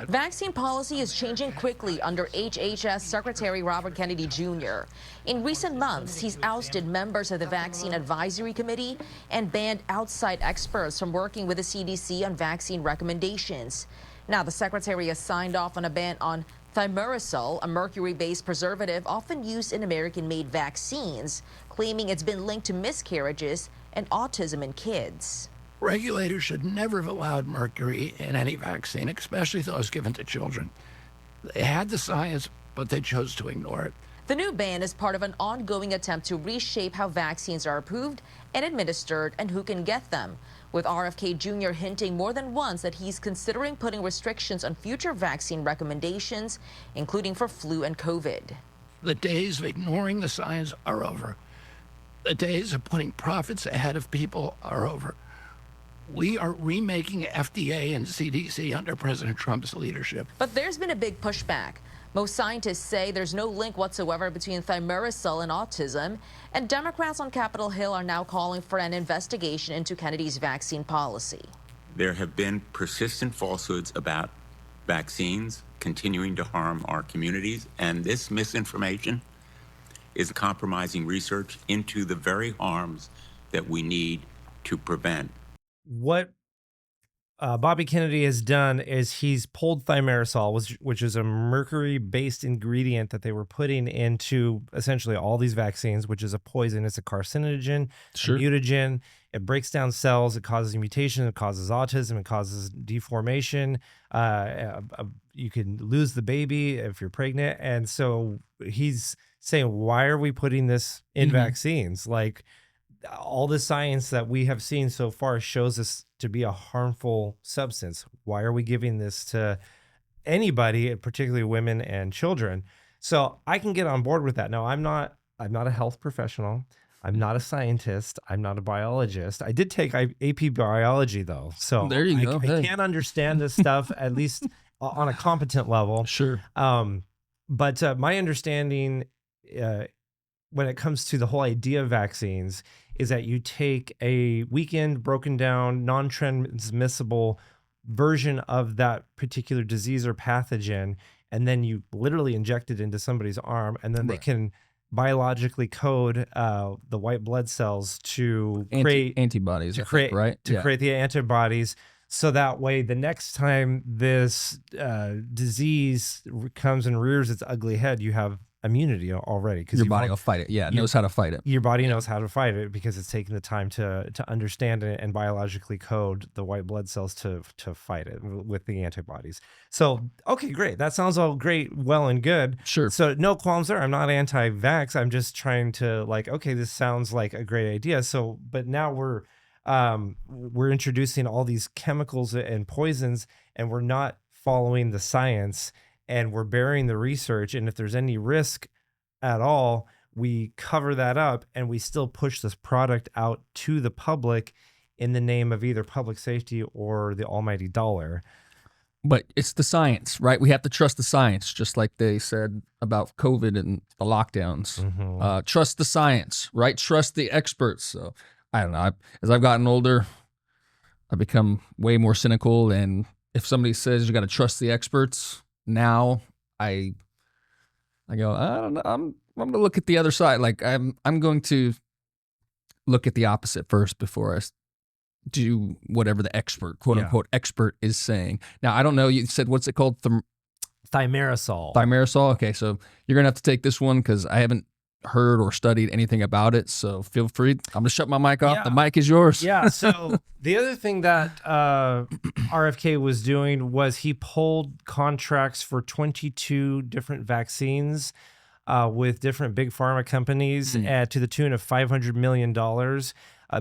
Vaccine policy is changing quickly under HHS Secretary Robert Kennedy Jr. In recent months, he's ousted members of the Vaccine Advisory Committee and banned outside experts from working with the CDC on vaccine recommendations. Now, the secretary has signed off on a ban on thimerosal, a mercury-based preservative often used in American-made vaccines, claiming it's been linked to miscarriages and autism in kids. Regulators should never have allowed mercury in any vaccine, especially those given to children. They had the science, but they chose to ignore it. The new ban is part of an ongoing attempt to reshape how vaccines are approved and administered and who can get them, with RFK Jr. hinting more than once that he's considering putting restrictions on future vaccine recommendations, including for flu and COVID. The days of ignoring the science are over. The days of putting profits ahead of people are over. We are remaking FDA and CDC under President Trump's leadership. But there's been a big pushback. Most scientists say there's no link whatsoever between thimerosal and autism, and Democrats on Capitol Hill are now calling for an investigation into Kennedy's vaccine policy. There have been persistent falsehoods about vaccines continuing to harm our communities, and this misinformation is compromising research into the very harms that we need to prevent. What Bobby Kennedy has done is he's pulled thimerosal, which is a mercury-based ingredient that they were putting into essentially all these vaccines, which is a poison. It's a carcinogen, a mutagen. It breaks down cells. It causes mutation. It causes autism. It causes deformation. You can lose the baby if you're pregnant. And so he's saying, why are we putting this in vaccines? Like, all the science that we have seen so far shows this to be a harmful substance. Why are we giving this to anybody, particularly women and children? So I can get on board with that. Now, I'm not a health professional. I'm not a scientist. I'm not a biologist. I did take AP biology though. So there you go. I can understand this stuff at least on a competent level. Sure. But my understanding when it comes to the whole idea of vaccines is that you take a weakened, broken down, non-transmissible version of that particular disease or pathogen, and then you literally inject it into somebody's arm, and then they can biologically code the white blood cells to create antibodies, create the antibodies. So that way, the next time this disease comes and rears its ugly head, you have immunity already, because your body will fight it. Yeah, it knows how to fight it. Your body knows how to fight it because it's taking the time to understand it and biologically code the white blood cells to fight it with the antibodies. So, okay, great. That sounds all great, well and good. Sure. So no qualms there. I'm not anti-vax. I'm just trying to okay, this sounds like a great idea. So, but now we're introducing all these chemicals and poisons, and we're not following the science. And we're burying the research. And if there's any risk at all, we cover that up and we still push this product out to the public in the name of either public safety or the almighty dollar. But it's the science, right? We have to trust the science, just like they said about COVID and the lockdowns. Trust the science, right? Trust the experts. So I don't know. As I've gotten older, I've become way more cynical. And if somebody says you got to trust the experts, now I go, I don't know. I'm going to look at the other side. Like I'm going to look at the opposite first before I do whatever the expert, quote unquote, expert is saying. Now, I don't know. You said, what's it called? Thimerosal. Thimerosal. Okay. So you're going to have to take this one because I haven't heard or studied anything about it. So feel free. I'm going to shut my mic off. Yeah. The mic is yours. Yeah. So the other thing that RFK was doing was he pulled contracts for 22 different vaccines with different big pharma companies to the tune of $500 million.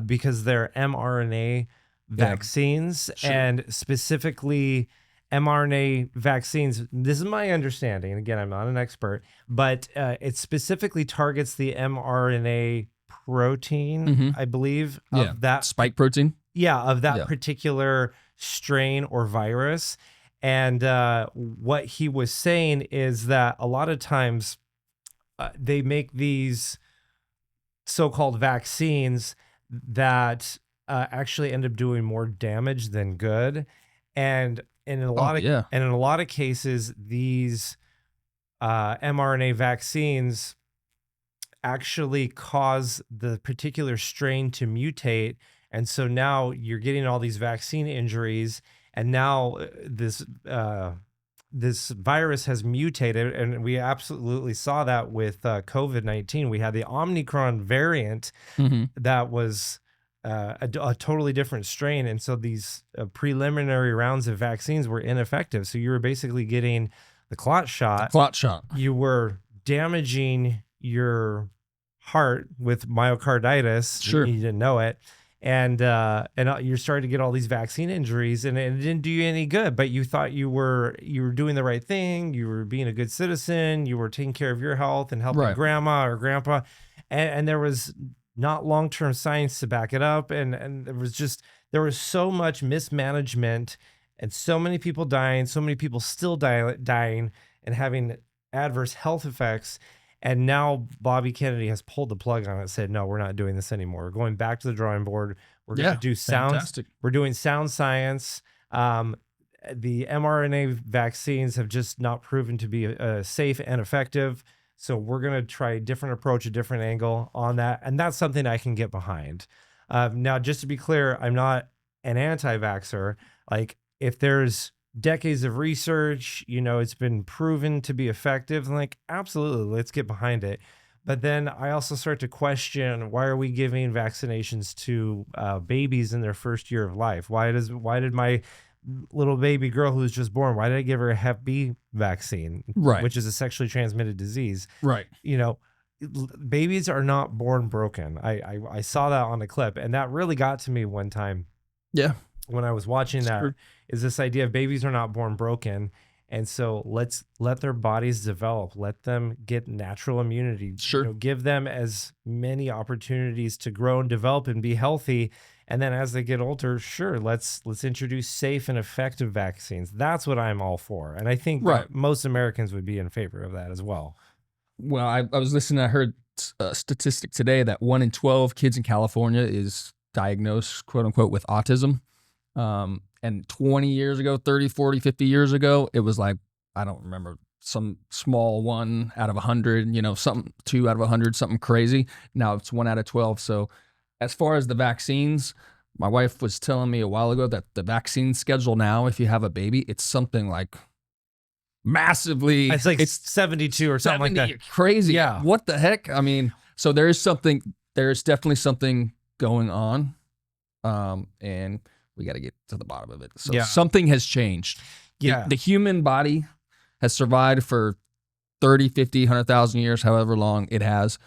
Because they're mRNA vaccines, and specifically mRNA vaccines. This is my understanding. Again, I'm not an expert, but it specifically targets the mRNA protein, I believe, of that spike protein. Yeah, of that particular strain or virus. And what he was saying is that a lot of times they make these so-called vaccines that actually end up doing more damage than good, and in a lot of cases, these mRNA vaccines actually cause the particular strain to mutate, and so now you're getting all these vaccine injuries, and now this virus has mutated, and we absolutely saw that with COVID-19. We had the Omicron variant that was a totally different strain, and so these preliminary rounds of vaccines were ineffective. So you were basically getting the clot shot. You were damaging your heart with myocarditis. Sure. You didn't know it. And you're starting to get all these vaccine injuries, and it didn't do you any good. But you thought you were doing the right thing. You were being a good citizen. You were taking care of your health and helping grandma or grandpa, and there was not long-term science to back it up. And there was so much mismanagement, and so many people dying, so many people still dying and having adverse health effects. And now Bobby Kennedy has pulled the plug on it and said, no, we're not doing this anymore. We're going back to the drawing board. We're going to do we're doing sound science. The mRNA vaccines have just not proven to be safe and effective. So we're going to try a different approach, a different angle on that. And that's something I can get behind. Now, just to be clear, I'm not an anti-vaxxer. Like, if there's decades of research, it's been proven to be effective, like, absolutely, let's get behind it. But then I also start to question, why are we giving vaccinations to babies in their first year of life? Why did my little baby girl who's just born, why did I give her a Hep B vaccine, which is a sexually transmitted disease? Babies are not born broken. I saw that on a clip, and that really got to me one time. When I was watching that, is this idea of babies are not born broken. And so let's let their bodies develop, let them get natural immunity, give them as many opportunities to grow and develop and be healthy. And then as they get older, let's introduce safe and effective vaccines. That's what I'm all for. And I think that most Americans would be in favor of that as well. Well, I was listening, I heard a statistic today that 1 in 12 kids in California is diagnosed, quote unquote, with autism. And 20 years ago, 30, 40, 50 years ago, it was like, I don't remember, some small 1 out of 100, something 2 out of 100, something crazy. Now it's 1 out of 12. So as far as the vaccines, my wife was telling me a while ago that the vaccine schedule now, if you have a baby, it's something like massively. It's like it's 72 or something like that. Crazy. Yeah. What the heck? I mean, so there's definitely something going on. And we got to get to the bottom of it. So something has changed. The human body has survived for 30, 50, 100,000 years, however long it has.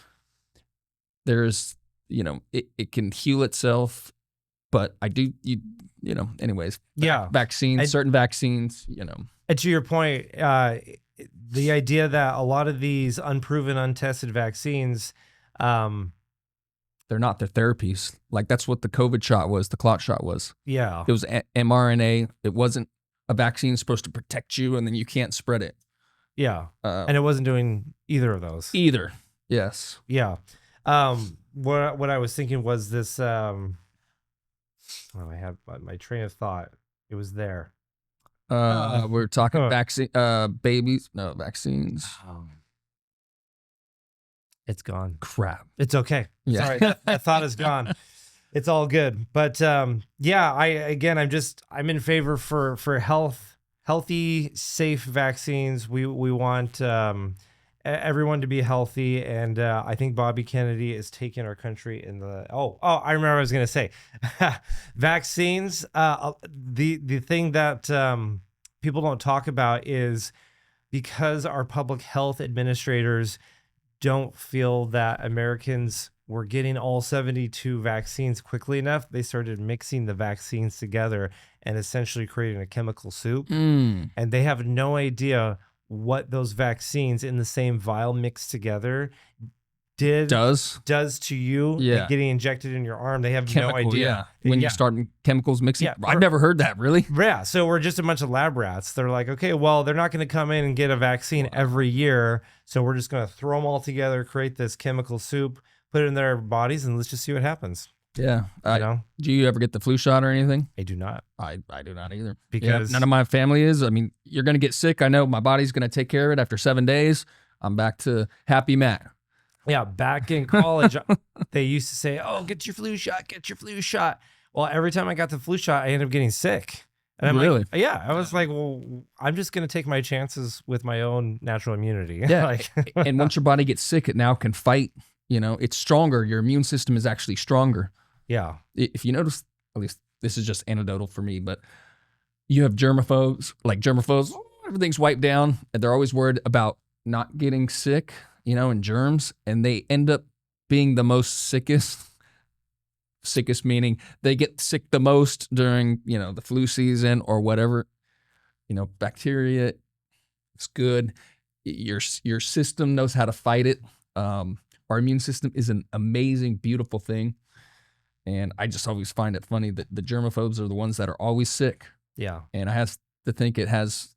There's, it can heal itself, but anyways. Vaccines, certain vaccines, And to your point, the idea that a lot of these unproven, untested vaccines, they're not their therapies. Like, that's what the COVID shot was, the clot shot was. Yeah. It was mRNA. It wasn't a vaccine is supposed to protect you and then you can't spread it. Yeah. And it wasn't doing either of those. Either. Yes. Yeah. What I was thinking was this, I have my train of thought. It was there. We're talking vaccine, babies. No, vaccines. It's gone. Crap. It's okay. Yeah. Sorry, that thought is gone. It's all good. But yeah, I'm in favor for healthy, safe vaccines. We want everyone to be healthy, and I think Bobby Kennedy is taking our country in the I remember what I was gonna say. Vaccines. The thing that people don't talk about is because our public health administrators don't feel that Americans were getting all 72 vaccines quickly enough, they started mixing the vaccines together and essentially creating a chemical soup. And they have no idea what those vaccines in the same vial mixed together does to you. Yeah. Getting injected in your arm. They have Chemical, no idea. Yeah. When you start chemicals mixing. Yeah, I've never heard that, really. Yeah. So we're just a bunch of lab rats. They're like, okay, well, they're not going to come in and get a vaccine every year. So we're just going to throw them all together, create this chemical soup, put it in their bodies, and let's just see what happens. Yeah. You know? Do you ever get the flu shot or anything? I do not. I do not either. Because none of my family is. I mean, you're going to get sick. I know my body's going to take care of it. After 7 days, I'm back to happy Matt. Yeah, back in college, they used to say, "Oh, get your flu shot, get your flu shot." Well, every time I got the flu shot, I ended up getting sick. And I'm Really? like, yeah, I was like, well, I'm just going to take my chances with my own natural immunity. Yeah. And once your body gets sick, it now can fight. You know, it's stronger. Your immune system is actually stronger. Yeah. If you notice, at least this is just anecdotal for me, but you have germaphobes, everything's wiped down, and they're always worried about not getting sick, and germs, and they end up being the most sickest meaning they get sick the most during, the flu season or whatever. Bacteria, it's good. Your system knows how to fight it. Our immune system is an amazing, beautiful thing. And I just always find it funny that the germaphobes are the ones that are always sick. Yeah. And I have to think it has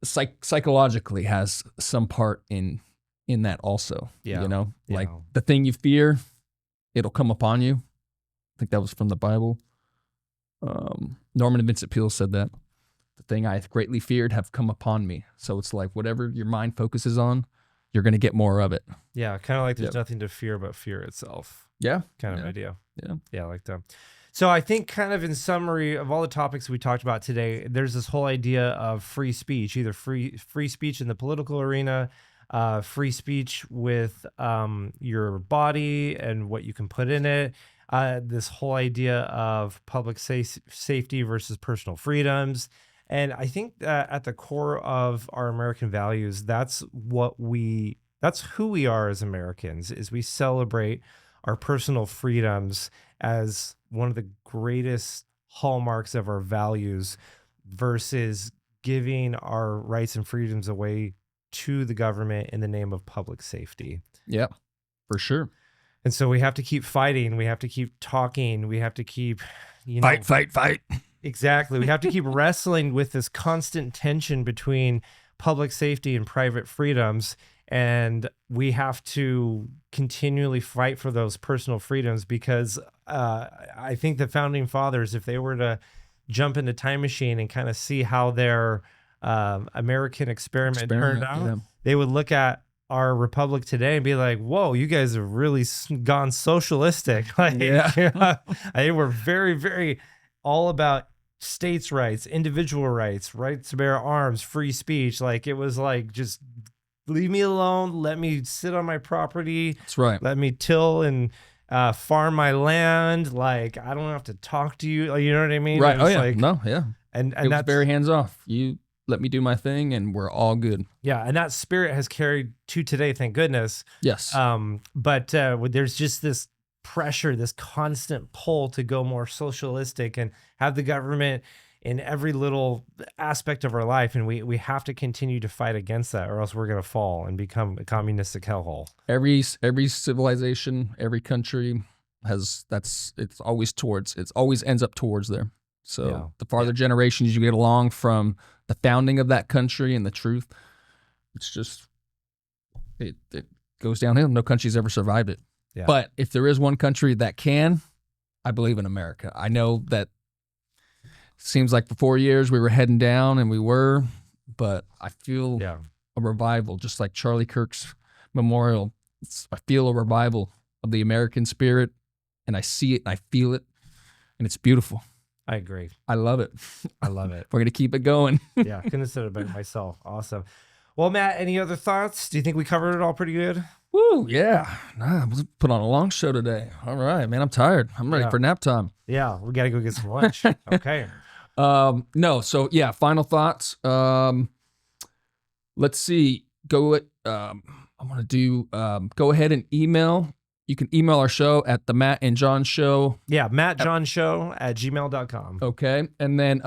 psychologically has some part in that also. Yeah. Like the thing you fear, it'll come upon you. I think that was from the Bible. Norman and Vincent Peale said that. The thing I greatly feared have come upon me. So it's like whatever your mind focuses on, you're going to get more of it. Yeah, kind of like there's nothing to fear but fear itself. Yeah. Kind of idea. Yeah. Yeah, I like that. So I think kind of in summary of all the topics we talked about today, there's this whole idea of free speech, either free speech in the political arena, free speech with your body and what you can put in it, this whole idea of public safety versus personal freedoms. And I think that at the core of our American values, that's who we are as Americans, is we celebrate our personal freedoms as one of the greatest hallmarks of our values versus giving our rights and freedoms away to the government in the name of public safety. Yeah, for sure. And so we have to keep fighting. We have to keep talking. We have to keep, fight. Exactly. We have to keep wrestling with this constant tension between public safety and private freedoms. And we have to continually fight for those personal freedoms because I think the founding fathers, if they were to jump into time machine and kind of see how their American experiment turned out, they would look at our republic today and be like, whoa, you guys have really gone socialistic. I think we're very, very all about states' rights, individual rights, rights to bear arms, free speech. Like it was like, just leave me alone. Let me sit on my property. That's right. Let me till and farm my land. Like I don't have to talk to you. You know what I mean? Right. Oh yeah. Like, No. Yeah. And it was that's very hands off. You let me do my thing, and we're all good. Yeah, and that spirit has carried to today, thank goodness. Yes. But there's just this pressure, this constant pull to go more socialistic and have the government in every little aspect of our life, and we have to continue to fight against that, or else we're going to fall and become a communistic hellhole. Every civilization, every country it always ends up towards there. So Yeah. the farther generations you get along from the founding of that country and the truth, it's just, it goes downhill. No country's ever survived it. Yeah. But if there is one country that can, I believe in America. I know that seems like for 4 years we were heading down, and we were, but I feel a revival, just like Charlie Kirk's memorial. I feel a revival of the American spirit, and I see it and I feel it, and it's beautiful. I agree. I love it. I love it. We're going to keep it going. Yeah, couldn't have said it better myself. Awesome. Well, Matt, any other thoughts? Do you think we covered it all pretty good? Woo, yeah. Nah, I put on a long show today. All right, man, I'm tired. I'm ready for nap time. Yeah, we got to go get some lunch. Okay. No, so yeah, final thoughts. Let's see. I'm going to do, go ahead and email. You can email our show at the Matt and John Show. Yeah, mattjohnshow@gmail.com. Okay. And then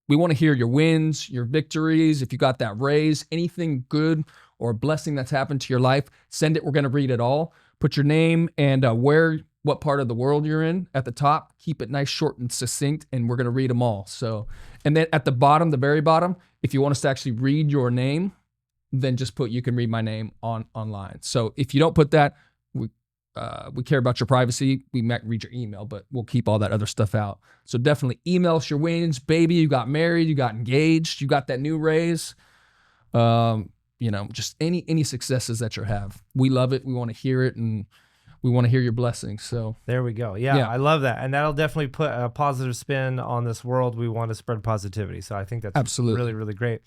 we want to hear your wins, your victories. If you got that raise, anything good or a blessing that's happened to your life, send it. We're going to read it all. Put your name and what part of the world you're in at the top. Keep it nice, short, and succinct, and we're going to read them all. So, and then at the bottom, the very bottom, if you want us to actually read your name, then just put, you can read my name online. So if you don't put that, we care about your privacy. We might read your email, but we'll keep all that other stuff out. So definitely email us your wins, baby. You got married, you got engaged, you got that new raise. Just any successes that you have. We love it. We want to hear it, and we want to hear your blessings. So there we go. Yeah, I love that. And that'll definitely put a positive spin on this world. We want to spread positivity. So I think that's absolutely really, really great.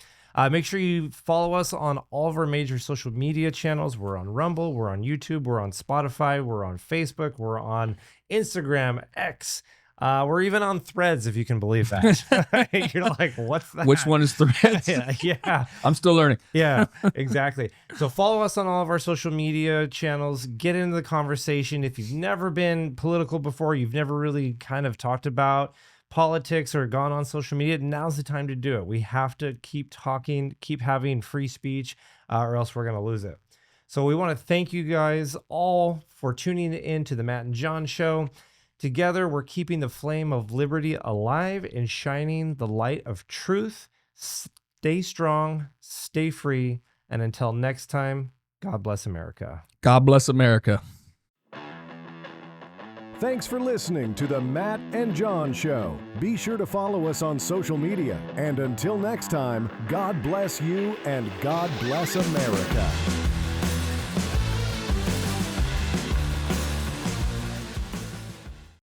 Make sure you follow us on all of our major social media channels. We're on Rumble, we're on YouTube, we're on Spotify, we're on Facebook, we're on Instagram, X. We're even on Threads, if you can believe that. You're like, what's that? Which one is Threads? Yeah. I'm still learning. Yeah, exactly. So follow us on all of our social media channels. Get into the conversation. If you've never been political before, you've never really kind of talked about politics or gone on social media, now's the time to do it. We have to keep talking, keep having free speech, or else we're going to lose it. So we want to thank you guys all for tuning in to the Matt and John Show. Together, we're keeping the flame of liberty alive and shining the light of truth. Stay strong, stay free, and until next time, God bless America. God bless America. Thanks for listening to the Matt and John Show. Be sure to follow us on social media. And until next time, God bless you and God bless America.